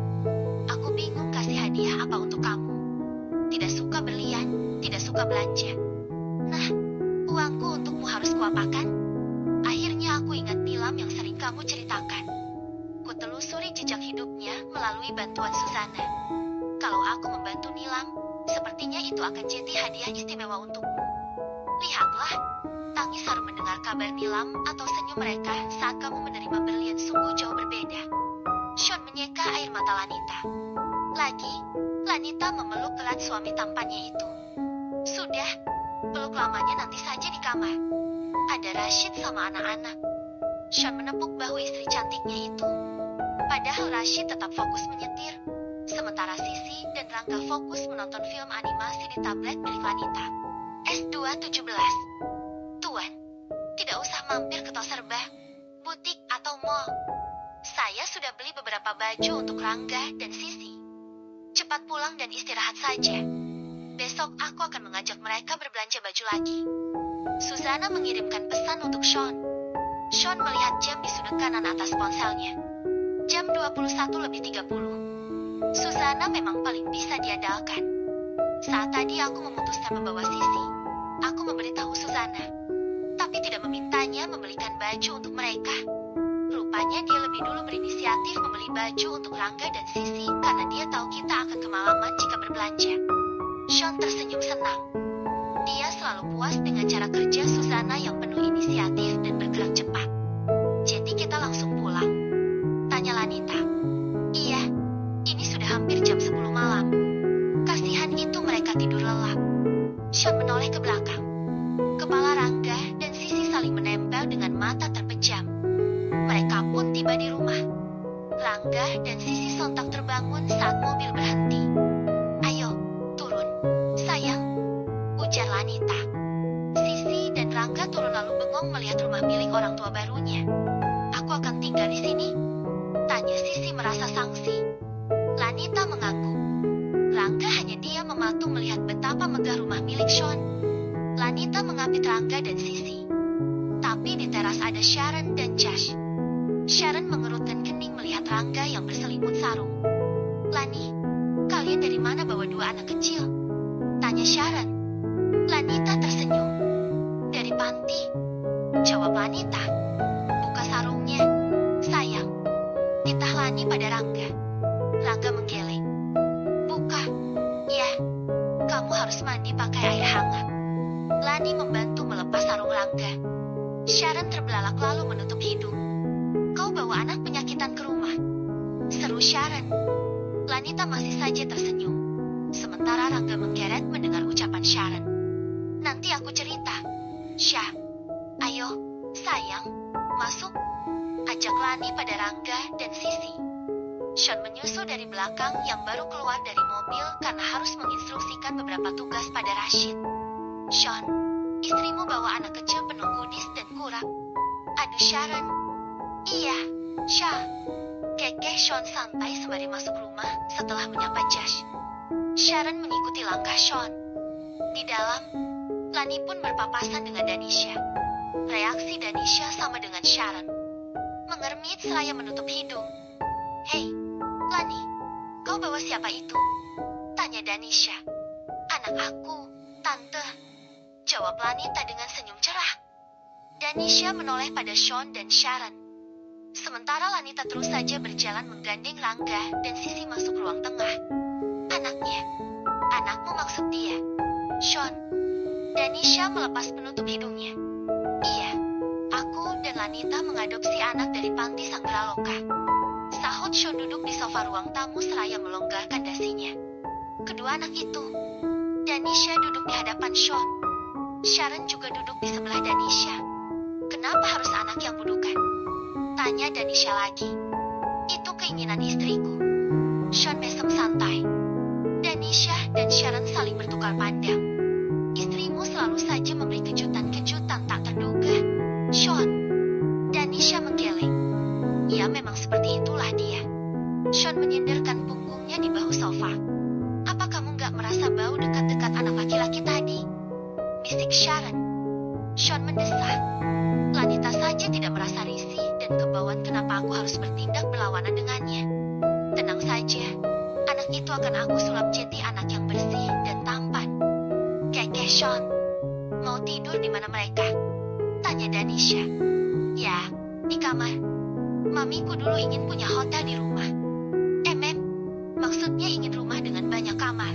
Aku bingung kasih hadiah apa untuk kamu. Tidak suka berlian, tidak suka belanja. Nah, uangku untukmu harus kuapakan? Akhirnya aku ingat Nilam yang sering kamu ceritakan. Kutelusuri jejak hidupnya melalui bantuan Susana. Kalau aku membantu Nilam, sepertinya itu akan jadi hadiah istimewa untukmu. Lihatlah, tangis harum mendengar kabar Nilam atau senyum mereka saat kamu menerima berlian sungguh jauh berbeda. Sean menyeka air mata Lanita. Lagi, Lanita memeluk erat suami tampannya itu. Sudah, peluk lamanya nanti saja di kamar. Ada Rashid sama anak-anak. Sean menepuk bahu istri cantiknya itu. Padahal Rashid tetap fokus menyetir, sementara Sisi dan Rangga fokus menonton film animasi di tablet milik Lanita. S217. Tuan, tidak usah mampir ke Toserba, butik atau mall. Saya sudah beli beberapa baju untuk Rangga dan Sisi. Cepat pulang dan istirahat saja. Besok aku akan mengajak mereka berbelanja baju lagi. Susana mengirimkan pesan untuk Sean. Sean melihat jam di sudut kanan atas ponselnya. Jam 21:30. Susana memang paling bisa diandalkan. Saat tadi aku memutuskan membawa Sisi, aku memberitahu Susana, tapi tidak memintanya membelikan baju untuk mereka. Rupanya dia lebih dulu berinisiatif membeli baju untuk Rangga dan Sisi karena dia tahu kita akan kemalaman jika berbelanja. Sean tersenyum senang. Dia selalu puas dengan cara kerja Susana yang penuh inisiatif dan bergerak cepat. Jadi kita langsung pulang? Tanya Lanita. Iya, ini sudah hampir jam 10 malam. Kasihan itu mereka tidur lelap. Sean menoleh ke belakang. Kepala Rangga dan Sisi saling menempel dengan mata terpejam. Mereka pun tiba di rumah. Rangga dan Sisi sontak terbangun saat mobil berhenti. Ayo, turun, sayang, ujar Lanita. Sisi dan Rangga turun lalu bengong melihat rumah milik orang tua barunya. Aku akan tinggal di sini? Tanya Sisi merasa sangsi. Lanita mengangguk. Rangga hanya diam mematung melihat betapa megah rumah milik Sean. Lanita mengapit Rangga dan Sisi. Tapi di teras ada Sharon dan Josh. Sharon mengerutkan kening melihat Rangga yang berselimut sarung. Lani, kalian dari mana bawa 2 anak kecil? Tanya Sharon. Lanita tersenyum. Dari panti, jawab Lanita. Buka sarungnya, sayang. Titah Lani pada Rangga. Rangga menggeleng. Buka, ya. Kamu harus mandi pakai air hangat. Lani membantu melepas sarung Rangga. Sharon terbelalak lalu menutup hidung. Kau bawa anak penyakitan ke rumah? Seru Sharon. Lanita masih saja tersenyum. Sementara Rangga menggeret mendengar ucapan Sharon. Nanti aku cerita. Syah, ayo, sayang, masuk. Ajak Lani pada Rangga dan Sisi. Sean menyusul dari belakang yang baru keluar dari mobil karena harus menginstruksikan beberapa tugas pada Rashid. Sean, istrimu bawa anak kecil penuh goodies dan kurap. Aduh Sharon. Iya, Syah. Kekeh Sean santai sembari masuk rumah setelah menyapa Josh. Sharon mengikuti langkah Sean. Di dalam, Lani pun berpapasan dengan Danisha. Reaksi Danisha sama dengan Sharon. Mengermit seraya menutup hidung. Hei, Lani, kau bawa siapa itu? Tanya Danisha. Anak aku, Tante. Jawab Lanita dengan senyum cerah. Danisha menoleh pada Sean dan Sharon. Sementara Lanita terus saja berjalan menggandeng Rangga dan Sisi masuk ruang tengah. Anaknya. Anakmu maksud dia. Sean. Danisha melepas penutup hidungnya. Iya, aku dan Lanita mengadopsi anak dari panti Sanggeraloka. Sahut Sean duduk di sofa ruang tamu seraya melonggarkan dasinya. Kedua anak itu. Danisha duduk di hadapan Sean. Sharon juga duduk di sebelah Danisha. Kenapa harus anak yang budukan? Tanya Danisha lagi. Itu keinginan istriku. Sean mesem santai. Danisha dan Sharon saling bertukar pandang. Istrimu selalu saja memberi kejutan-kejutan tak terduga. Sean. Danisha menggeleng. Ya memang seperti itulah dia. Sean menyindirkan punggungnya di bahu sofa. Apa kamu gak merasa bau dekat-dekat anak laki-laki tadi? Bisik Sharon. Sean mendesah. Lanita saja tidak merasa risih dan kebauan kenapa aku harus bertindak berlawanan dengannya. Tenang saja, anak itu akan aku sulap jadi anak yang bersih dan tampan. Kekeh Sean, mau tidur di mana mereka? Tanya Danisha. Ya, di kamar. Mamiku dulu ingin punya hotel di rumah. Maksudnya ingin rumah dengan banyak kamar.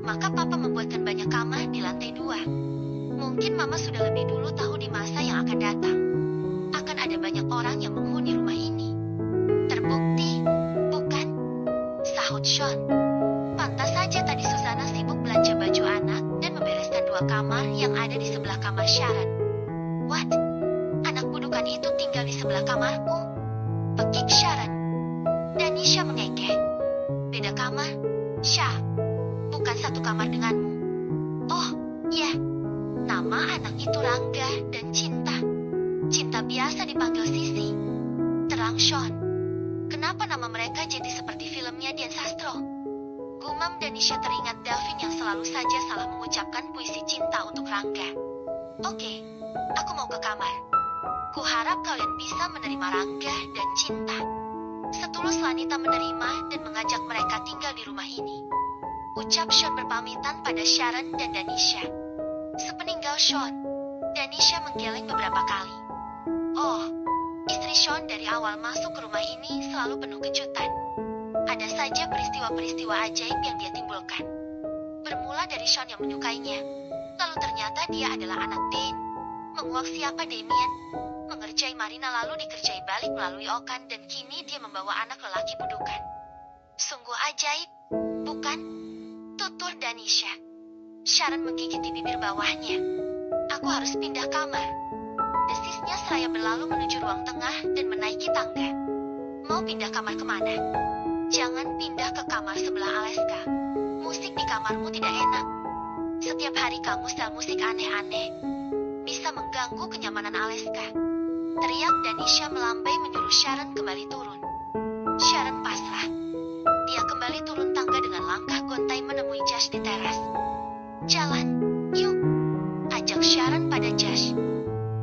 Maka papa membuatkan banyak kamar di lantai 2. Mungkin mama sudah lebih dulu tahu di masa yang akan datang akan ada banyak orang yang menghuni rumah ini. Terbukti, bukan? Sahut Sean. Pantas saja tadi Susana sibuk belanja baju anak dan membereskan 2 kamar yang ada di sebelah kamar Sharon. What? Anak budukan itu tinggal di sebelah kamarku? Pekik Sharon. Danisha mengekeh. Beda kamar, Syah. Bukan satu kamar denganmu. Oh, ya. Nama anak itu Rangga dan Cinta. Cinta biasa dipanggil Sisi. Terang Sean. Kenapa nama mereka jadi seperti filmnya Dian Sastro? Gumam Danisha teringat Davin yang selalu saja salah mengucapkan puisi cinta untuk Rangga. Oke, aku mau ke kamar. Kuharap kalian bisa menerima Rangga dan Cinta. Setulus Lanita menerima dan mengajak mereka tinggal di rumah ini. Ucap Sean berpamitan pada Sharon dan Danisha. Sepeninggal Sean, Danisha menggeleng beberapa kali. Oh, istri Istri Sean dari awal masuk ke rumah ini selalu penuh kejutan. Ada saja peristiwa-peristiwa ajaib yang dia timbulkan. Bermula dari Sean yang menyukainya, lalu ternyata dia adalah anak Dane, menguak siapa Damien, mengerjai Marina lalu dikerjai balik melalui Okan, dan kini dia membawa anak lelaki budukan. Sungguh ajaib, bukan? Tutur Danisha. Sharon menggigiti bibir bawahnya. Aku harus pindah kamar. Desisnya seraya berlalu menuju ruang tengah dan menaiki tangga. Mau pindah kamar kemana? Jangan pindah ke kamar sebelah Alaska. Musik di kamarmu tidak enak. Setiap hari kamu setel musik aneh-aneh. Bisa mengganggu kenyamanan Alaska. Teriak Danisha melambai menyuruh Sharon kembali turun. Sharon pasrah. Dia kembali turun tangga dengan langkah gontai menemui Josh di teras. Jalan, yuk. Ajak Sharon pada Josh.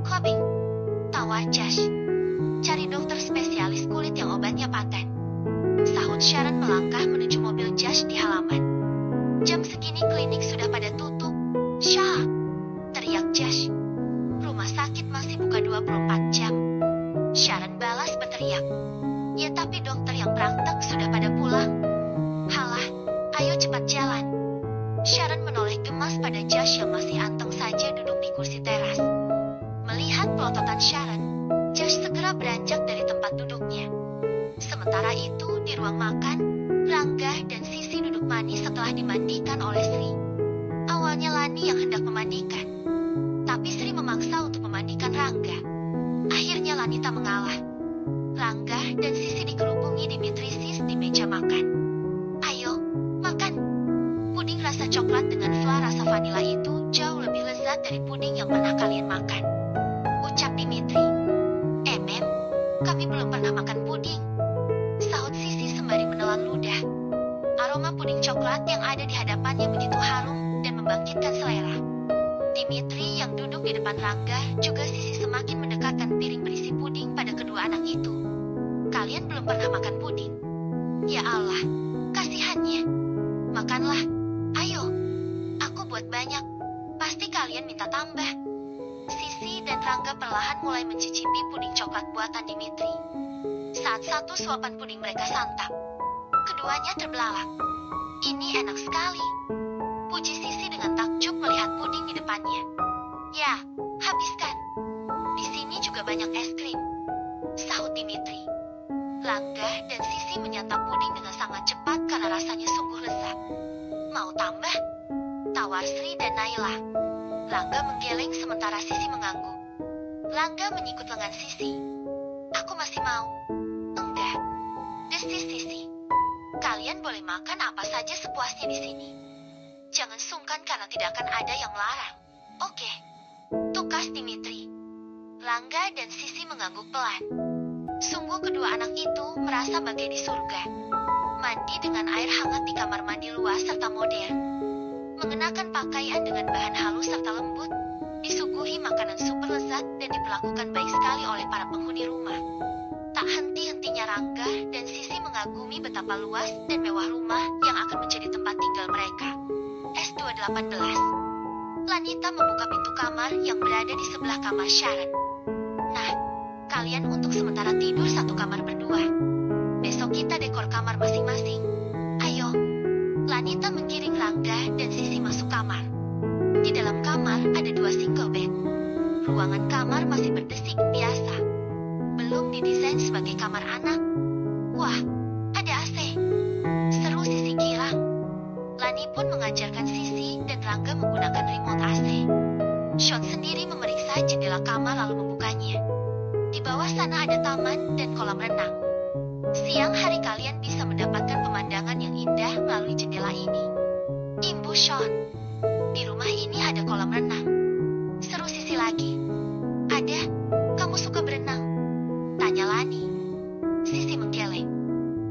Clubbing, tawar Josh. Cari dokter spesialis kulit yang obatnya paten. Sahut Sharon melangkah menuju mobil Josh di halaman. Jam segini klinik sudah pada tutup. Syah, teriak Josh. Rumah sakit masih buka 24 jam. Sharon balas berteriak. Ya tapi dokter yang praktek sudah pada pulang. Halah, ayo cepat jalan. Sharon menoleh gemas pada Josh yang masih anteng saja duduk di kursi teras. Melihat pelototan Sharon, Josh segera beranjak dari tempat duduknya. Sementara itu, di ruang makan, Rangga dan Sisi duduk manis setelah dimandikan oleh Sri. Awalnya Lani yang hendak memandikan, tapi Sri memaksa untuk memandikan Rangga. Akhirnya Lanita mengalah. Rangga dan Sisi dikerubungi Dimitrisis di meja makan. Ayo, makan. Puding rasa coklat dengan fla rasa vanila itu jauh lebih lezat dari puding yang pernah kalian makan, ucap Dimitri. Mem, kami belum pernah makan puding, sahut Sisi sembari menelan ludah. Aroma puding coklat yang ada di hadapannya begitu harum dan membangkitkan selera. Dimitri yang duduk di depan Rangga juga Sisi semakin mendekatkan piring berisi puding pada kedua anak itu. Kalian belum pernah makan puding? Ya Allah, kasihannya. Makanlah, ayo. Aku buat banyak. Pasti kalian minta tambah. Sisi dan Rangga perlahan mulai mencicipi puding coklat buatan Dimitri. Saat satu suapan puding mereka santap, keduanya terbelalak. Ini enak sekali, puji Sisi dengan takjub melihat puding di depannya. Ya, habiskan. Di sini juga banyak es krim, sahut Dimitri. Rangga dan Sisi menyantap puding dengan sangat cepat karena rasanya sungguh lezat. Mau tambah? Tawar Sri dan Naila. Rangga menggeleng sementara Sisi mengangguk. Rangga menyikut lengan Sisi. Aku masih mau. Enggak, desis Sisi. Kalian boleh makan apa saja sepuasnya di sini. Jangan sungkan karena tidak akan ada yang melarang. Oke, tukas Dimitri. Rangga dan Sisi mengangguk pelan. Sungguh kedua anak itu merasa bagai di surga. Mandi dengan air hangat di kamar mandi luas serta modern. Mengenakan pakaian dengan bahan halus serta lembut. Disuguhi makanan super lezat dan diperlakukan baik sekali oleh para penghuni rumah. Tak henti-hentinya Rangga dan Sisi mengagumi betapa luas dan mewah rumah yang akan menjadi tempat tinggal mereka. S218. Lanita membuka pintu kamar yang berada di sebelah kamar Sharon. Nah, kalian untuk sementara tidur satu kamar berdua. Besok kita dekor kamar masing-masing. Ayo. Lanita menggiring Rangga dan Sisi masuk kamar. Di dalam kamar ada 2 single bed. Ruangan kamar masih berdesik biasa. Belum didesain sebagai kamar anak. Wah, ada AC. Seru Sisi girang. Lani pun mengajarkan Sisi dan Rangga menggunakan remote AC. Sean sendiri memeriksa jendela kamar lalu membukanya. Di bawah sana ada taman dan kolam renang. Siang hari kalian bisa mendapatkan pemandangan yang indah melalui jendela ini. Imbu Sean, di rumah ini ada kolam renang. Seru Sisi lagi. Ada, kamu suka berenang? Tanya Lani. Sisi menggeleng.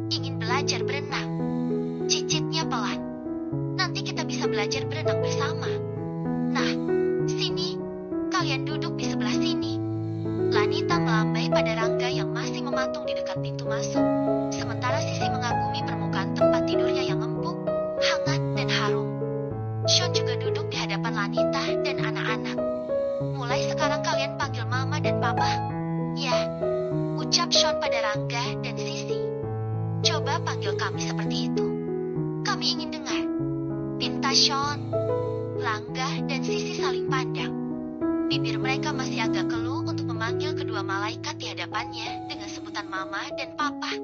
Ingin belajar berenang. Cicitnya pelan. Nanti kita bisa belajar berenang bersama. Nah, sini. Kalian duduk di sebelah sini. Lanita melambai pada Rangga yang masih mematung di dekat pintu masuk. Sementara Sisi mengagumi permukaan tempat tidurnya yang empuk, hangat, dan harum. Sean juga duduk di hadapan Lanita dan anak-anak. Mulai sekarang kalian panggil Mama dan Papa. Ya, Rangga panggil kami seperti itu. Kami ingin dengar. Pinta Sean. Rangga dan Sisi saling pandang. Bibir mereka masih agak keluh untuk memanggil kedua malaikat di hadapannya dengan sebutan Mama dan Papa.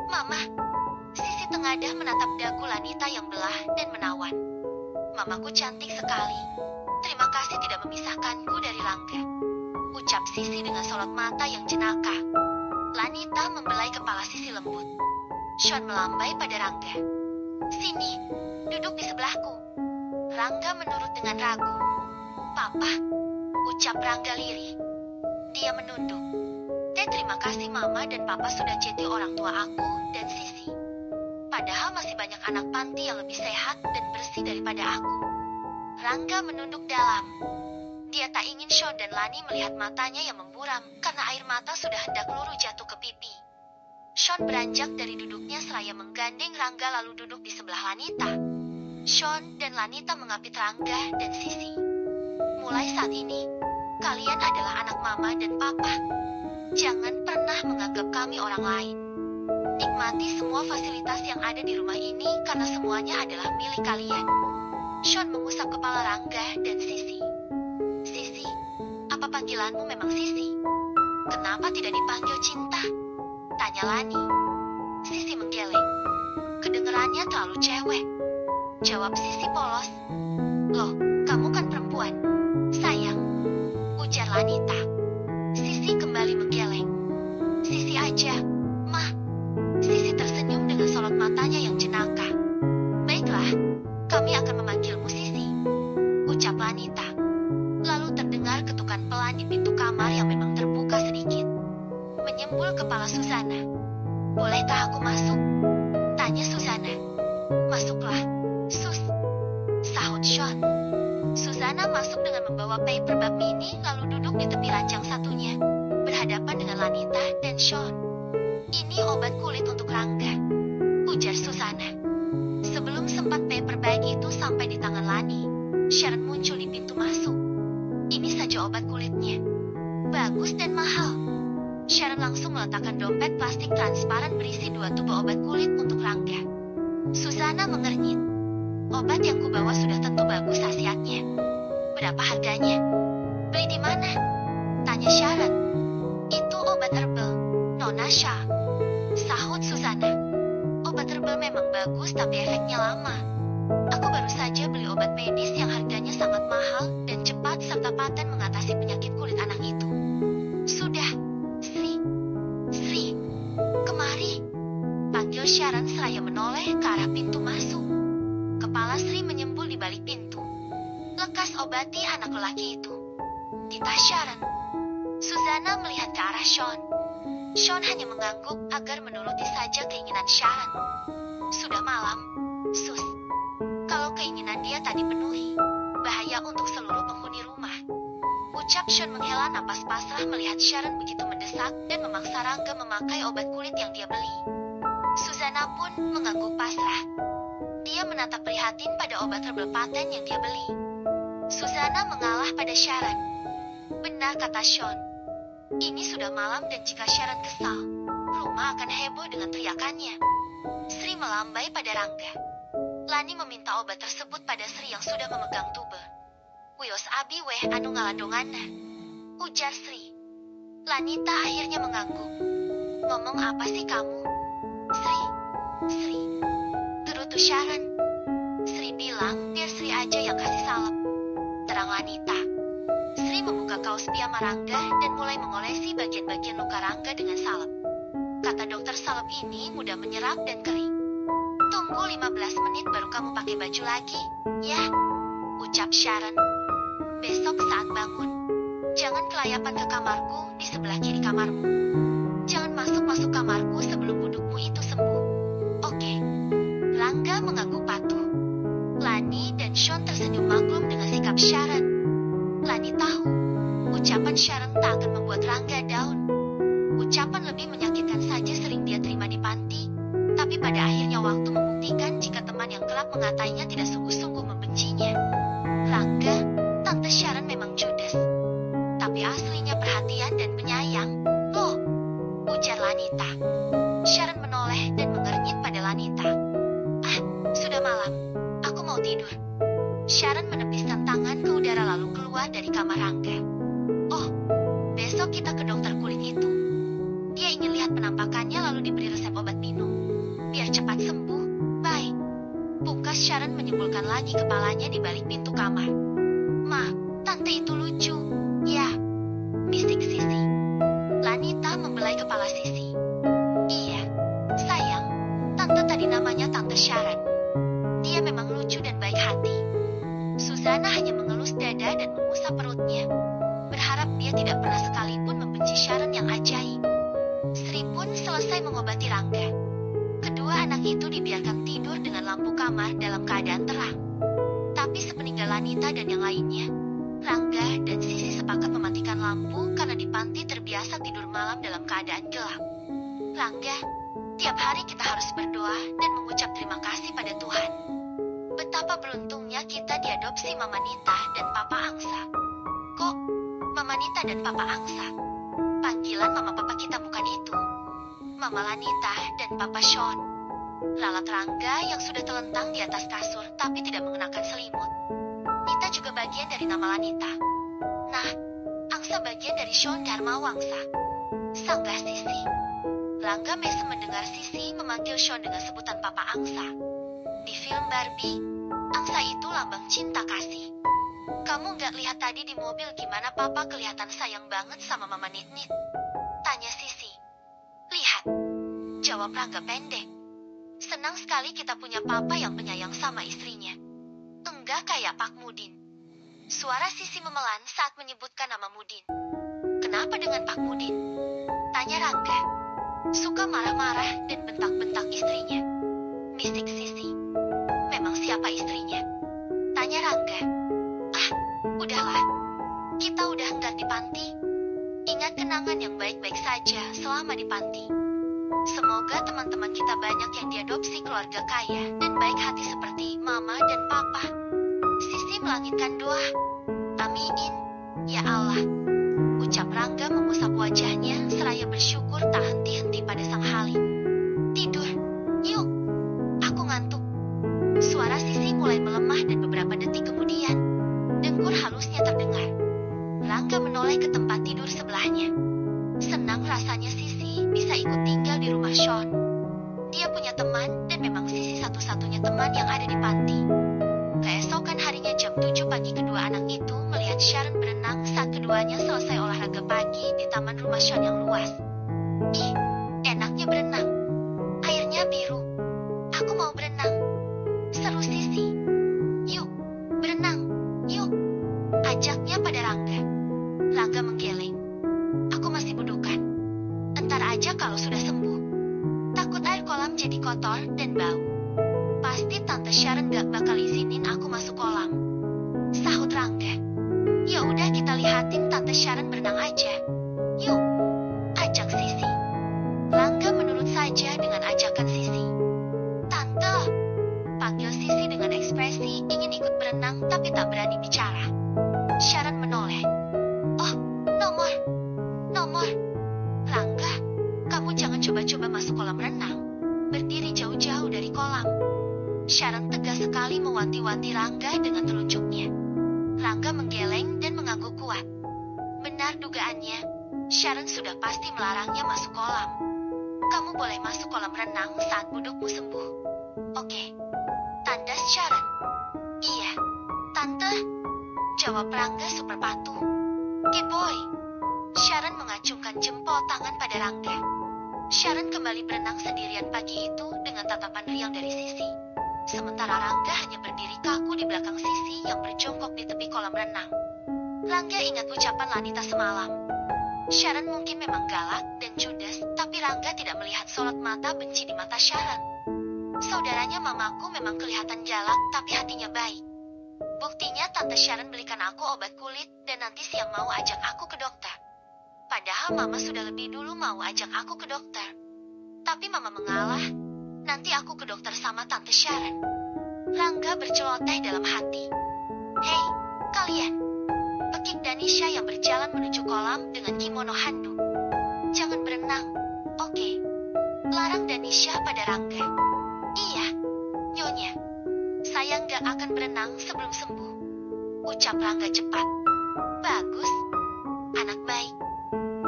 Mama. Sisi tengadah menatap dagu Lanita yang belah dan menawan. Mamaku cantik sekali. Terima kasih tidak memisahkanku dari Rangga. Ucap Sisi dengan sorot mata yang jenaka. Lanita membelai kepala Sisi lembut. Sean melambai pada Rangga. Sini, duduk di sebelahku. Rangga menurut dengan ragu. Papa, ucap Rangga lirih. Dia menunduk. Terima kasih Mama dan Papa sudah jadi orang tua aku dan Sisi. Padahal masih banyak anak panti yang lebih sehat dan bersih daripada aku. Rangga menunduk dalam. Dia tak ingin Sean dan Lani melihat matanya yang memburam karena air mata sudah hendak luruh jatuh ke pipi. Sean beranjak dari duduknya seraya menggandeng Rangga lalu duduk di sebelah Lanita. Sean dan Lanita mengapit Rangga dan Sisi. Mulai saat ini, kalian adalah anak Mama dan Papa. Jangan pernah menganggap kami orang lain. Nikmati semua fasilitas yang ada di rumah ini karena semuanya adalah milik kalian. Sean mengusap kepala Rangga dan Sisi. Sisi, apa panggilanmu memang Sisi? Kenapa tidak dipanggil Cinta? Tanya Lani. Sisi menggeleng. Kedengerannya terlalu cewek. Jawab Sisi polos. Loh, kamu kan perempuan. Sayang. Ujar Lanita. Sisi kembali menggeleng. Sisi aja, Mah. Sisi tersenyum dengan sorot matanya yang jenaka. Baiklah, kami akan memanggilmu Sisi. Ucap Lanita. Lalu terdengar ketukan pelan di pintu kamar yang memang terbuka sedikit. Menyembul kepala Susana. Bolehkah aku masuk? Tanya Susana. Masuklah, Sus. Sahut Sean. Susana masuk dengan membawa paper bag mini lalu duduk di tepi ranjang satunya, berhadapan dengan Lanita dan Sean. Ini obat kulit untuk Rangga, ujar Susana. Sebelum sempat paper bag itu sampai di tangan Lani, Sharon muncul di pintu masuk. Ini saja obat kulitnya. Bagus dan mahal. Sharon langsung meletakkan dompet plastik transparan berisi 2 tubo obat kulit untuk Rangga. Susana mengernyit. Obat yang kubawa sudah tentu bagus khasiatnya. Berapa harganya? Beli di mana? Tanya Sharon. Itu obat herbal, Nona Shah. Sahut Susana. Obat herbal memang bagus tapi efeknya lama. Aku baru saja beli obat medis yang harganya sangat mahal dan cepat serta paten mengatasi penyakit kulit anak itu. Sudah, Sri, kemari. Panggil Sharon seraya menoleh ke arah pintu masuk. Kepala Sri menyembul di balik pintu. Lekas obati anak lelaki itu. Titah Sharon. Susana melihat ke arah Sean. Sean hanya mengangguk agar menuruti saja keinginan Sharon. Sudah malam, Sus. Kalau keinginan dia tak dipenuhi, bahaya untuk seluruh penghuni rumah. Ucap Sean menghela napas pasrah melihat Sharon begitu mendesak dan memaksa Rangga memakai obat kulit yang dia beli. Susana pun mengangguk pasrah. Dia menatap prihatin pada obat herbal paten yang dia beli. Susana mengalah pada Sharon. Benar kata Sean. Ini sudah malam dan jika Sharon kesal, rumah akan heboh dengan teriakannya. Sri melambai pada Rangga. Lani meminta obat tersebut pada Sri yang sudah memegang tube. Wios abi weh anu ngaladongana, ujar Sri. Lanita akhirnya mengangguk. Ngomong apa sih kamu? Sri, gerutu Sharon. Sri bilang biar Sri aja yang kasih salep. Terang Lanita. Sri membuka kaos piyama Rangga dan mulai mengolesi bagian-bagian luka Rangga dengan salep. Kata dokter salep ini mudah menyerap dan kering. Tunggu 15 menit baru kamu pakai baju lagi, ya? Ucap Sharon. Besok saat bangun, jangan kelayapan ke kamarku di sebelah kiri kamarmu. Jangan masuk-masuk kamarku sebelum budukmu itu sembuh. Oke. Rangga mengangguk patuh. Lani dan Sean tersenyum maklum dengan sikap Sharon. Lani tahu, ucapan Sharon tak akan membuat Rangga down. Ucapan lebih menyakitkan saja sering dia terima di panti, tapi pada akhirnya waktu membuktikan jika teman yang kerap mengatainya tidak sungguh-sungguh membencinya. Rangga, Tante Sharon memang judes, tapi aslinya perhatian dan penyayang. Loh, ujar Lanita. Sharon menoleh dan mengernyit pada kamar Rangga. Oh, besok kita ke dokter kulit itu. Dia ingin lihat penampakannya lalu diberi resep obat minum. Biar cepat sembuh, bye. Pungkas Sharon menyimpulkan lagi kepalanya di balik pintu kamar. Ma, tante itu lucu. Ya, bisik Sisi. Lanita membelai kepala Sisi. Iya, sayang, tante tadi namanya Tante Sharon. Dia memang lucu dan baik hati. Susana hanya mengelus dada dan mengusap perutnya. Berharap dia tidak pernah sekalipun membenci Sharon yang ajaib. Sri pun selesai mengobati Rangga. Kedua anak itu dibiarkan tidur dengan lampu kamar dalam keadaan terang. Tapi sepeninggal Lanita dan yang lainnya, Rangga dan Sisi sepakat mematikan lampu karena di panti terbiasa tidur malam dalam keadaan gelap. Rangga, tiap hari kita harus berdoa dan mengucap terima kasih pada Tuhan. Betapa beruntungnya kita diadopsi Mama Nita dan Papa Angsa. Kok, Mama Nita dan Papa Angsa? Panggilan Mama Papa kita bukan itu. Mama Lanita dan Papa Sean. Lalat Rangga yang sudah telentang di atas kasur tapi tidak mengenakan selimut. Nita juga bagian dari nama Lanita. Nah, Angsa bagian dari Sean Dharma Wangsa. Sanggah Sisi. Rangga mesem mendengar Sisi memanggil Sean dengan sebutan Papa Angsa. Di film Barbie, Angsa itu lambang cinta kasih. Kamu nggak lihat tadi di mobil gimana Papa kelihatan sayang banget sama Mama Nit-Nit? Tanya Sisi. Lihat, jawab Rangga pendek. Senang sekali kita punya Papa yang penyayang sama istrinya. Enggak kayak Pak Mudin. Suara Sisi memelan saat menyebutkan nama Mudin. Kenapa dengan Pak Mudin? Tanya Rangga. Suka marah-marah dan bentak-bentak istrinya. Bisik Sisi. Memang siapa istrinya? Tanya Rangga. Ah, udahlah. Kita udah enggak di panti. Ingat kenangan yang baik-baik saja selama di panti. Semoga teman-teman kita banyak yang diadopsi keluarga kaya dan baik hati seperti Mama dan Papa. Sisi melangitkan doa. Amin. Ya Allah. Ucap Rangga mengusap wajahnya seraya bersyukur tak henti-henti pada Sang Halim. Tidur. Yuk. Aku ngantuk. Suara Sisi mulai melemah dan beberapa detik kemudian, dengkur halusnya terdengar. Rangga menoleh ke tempat tidur sebelahnya. Senang rasanya Sisi bisa ikut tinggal di rumah Sean. Dia punya teman dan memang Sisi satu-satunya teman yang ada di panti. Keesokan harinya jam 7 pagi kedua anak itu melihat Sharon berenang saat keduanya selesai olahraga pagi di taman rumah Sean yang luas. Ih, enaknya berenang. Airnya biru. Aku mau berenang. Seru Sisi. Yuk, berenang. Yuk. Ajaknya pada Rangga. Rangga menggeleng. Aku masih budukan. Entar aja kalau sudah sembuh. Takut air kolam jadi kotor dan bau. Pasti Tante Sharon gak bakal izinin aku masuk kolam. Sahut Rangga. Ya udah kita lihatin Tante Sharon berenang aja. Yuk. Ajak Sisi. Rangga menurut saja dengan ajakan Sisi. Tante. Panggil Sisi dengan ekspresi ingin ikut berenang tapi tak berani bicara. Sharon menoleh. Oh, nomor. Rangga, kamu jangan coba-coba masuk kolam renang. Berdiri jauh-jauh dari kolam. Sharon tegas sekali mewanti-wanti Rangga dengan telunjuknya. Rangga menggeleng dan mengangguk kuat. Benar dugaannya, Sharon sudah pasti melarangnya masuk kolam. Kamu boleh masuk kolam renang saat budukmu sembuh. Oke. Tandas Sharon. Iya, Tante. Jawab Rangga super patuh. Good boy. Sharon mengacungkan jempol tangan pada Rangga. Sharon kembali berenang sendirian pagi itu dengan tatapan riang dari Sisi. Sementara Rangga hanya berdiri kaku di belakang Sisi yang berjongkok di tepi kolam renang. Rangga ingat ucapan Lanita semalam. Sharon mungkin memang galak dan judes, tapi Rangga tidak melihat sorot mata benci di mata Sharon. Saudaranya mamaku memang kelihatan galak, tapi hatinya baik. Buktinya Tante Sharon belikan aku obat kulit dan nanti siang mau ajak aku ke dokter. Padahal Mama sudah lebih dulu mau ajak aku ke dokter. Tapi Mama mengalah, nanti aku ke dokter sama Tante Sharon. Rangga berceloteh dalam hati. Hei, kalian. Pekik Danisha yang berjalan menuju kolam dengan kimono handuk. Jangan berenang, oke? Larang Danisha pada Rangga. Iya, Nyonya. Saya nggak akan berenang sebelum sembuh. Ucap Rangga cepat. Bagus, anak baik.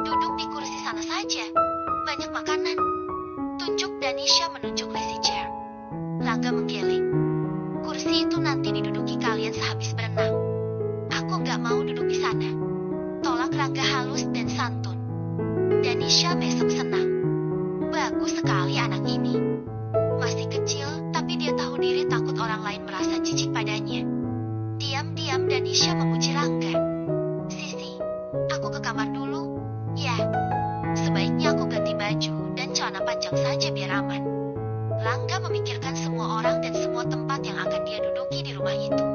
Duduk di kursi sana saja. Banyak makanan. Tunjuk Danisha menunjuk lazy chair. Rangga menggeleng. Kursi itu nanti diduduki kalian sehabis berenang. Aku nggak mau duduk di sana. Tolak Rangga halus dan santun. Danisha mesem senang. Bagus sekali anak ini. Masih kecil, tapi dia tahu diri takut orang lain merasa jijik padanya. Diam-diam Danisha memuji Rangga. Sisi, aku ke kamar dulu. Ya, sebaiknya aku ganti baju dan celana panjang saja biar aman. Rangga memikirkan semua orang dan semua tempat yang akan dia duduki di rumah itu.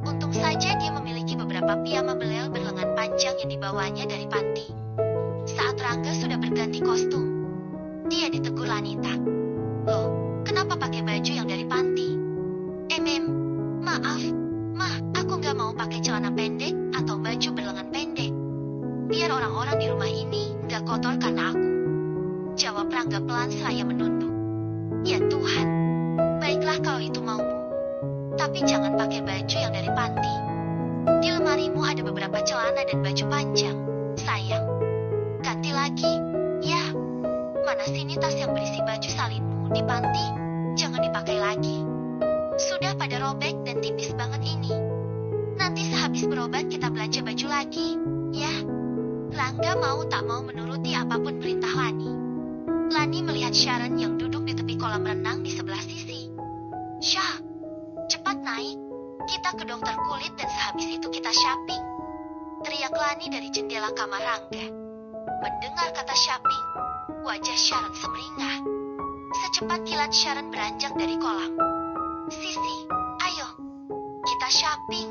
Untung saja dia memiliki beberapa piyama belel berlengan panjang yang dibawanya dari panti. Saat Rangga sudah berganti kostum, dia ditegur Lanita. Loh, kenapa pakai baju yang dari panti? Maaf, aku nggak mau pakai celana pendek atau baju berlengan pendek. Biar orang-orang di rumah ini nggak kotor karena aku. Jawab Rangga pelan seraya menunduk. Ya Tuhan, baiklah kalau itu maumu. Tapi jangan pakai baju yang dari panti. Di lemarimu ada beberapa celana dan baju panjang, sayang. Ganti lagi, ya. Mana sini tas yang berisi baju salinmu di panti? Jangan dipakai lagi. Sudah pada robek dan tipis banget ini. Nanti sehabis berobat kita belanja baju lagi, ya. Rangga mau tak mau menuruti apapun perintah Lani. Lani melihat Sharon yang duduk di tepi kolam renang di sebelah Sisi. Syah, cepat naik. Kita ke dokter kulit dan sehabis itu kita shopping. Teriak Lani dari jendela kamar Rangga. Mendengar kata shopping, wajah Sharon semeringah. Secepat kilat Sharon beranjak dari kolam. Sisi, ayo, kita shopping.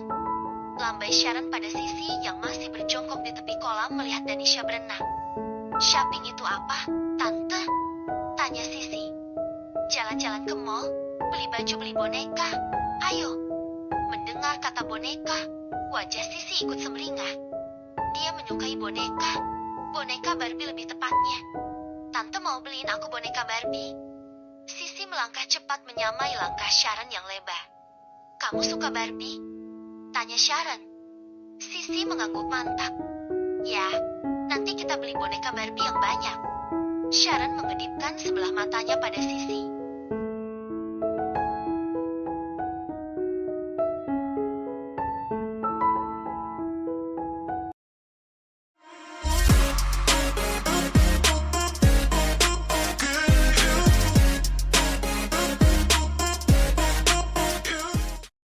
Lambai Sharon pada Sisi yang masih berjongkok di tepi kolam melihat Danisha berenang. Shopping itu apa, Tante? Tanya Sisi. Jalan-jalan ke mall, beli baju, beli boneka. Ayo. Mendengar kata boneka, wajah Sisi ikut semeringah. Dia menyukai boneka. Boneka Barbie lebih tepatnya. Tante mau beliin aku boneka Barbie. Sisi melangkah cepat menyamai langkah Sharon yang lebar. Kamu suka Barbie? Tanya Sharon. Sisi mengangguk mantap. Ya, nanti kita beli boneka Barbie yang banyak. Sharon mengedipkan sebelah matanya pada Sisi.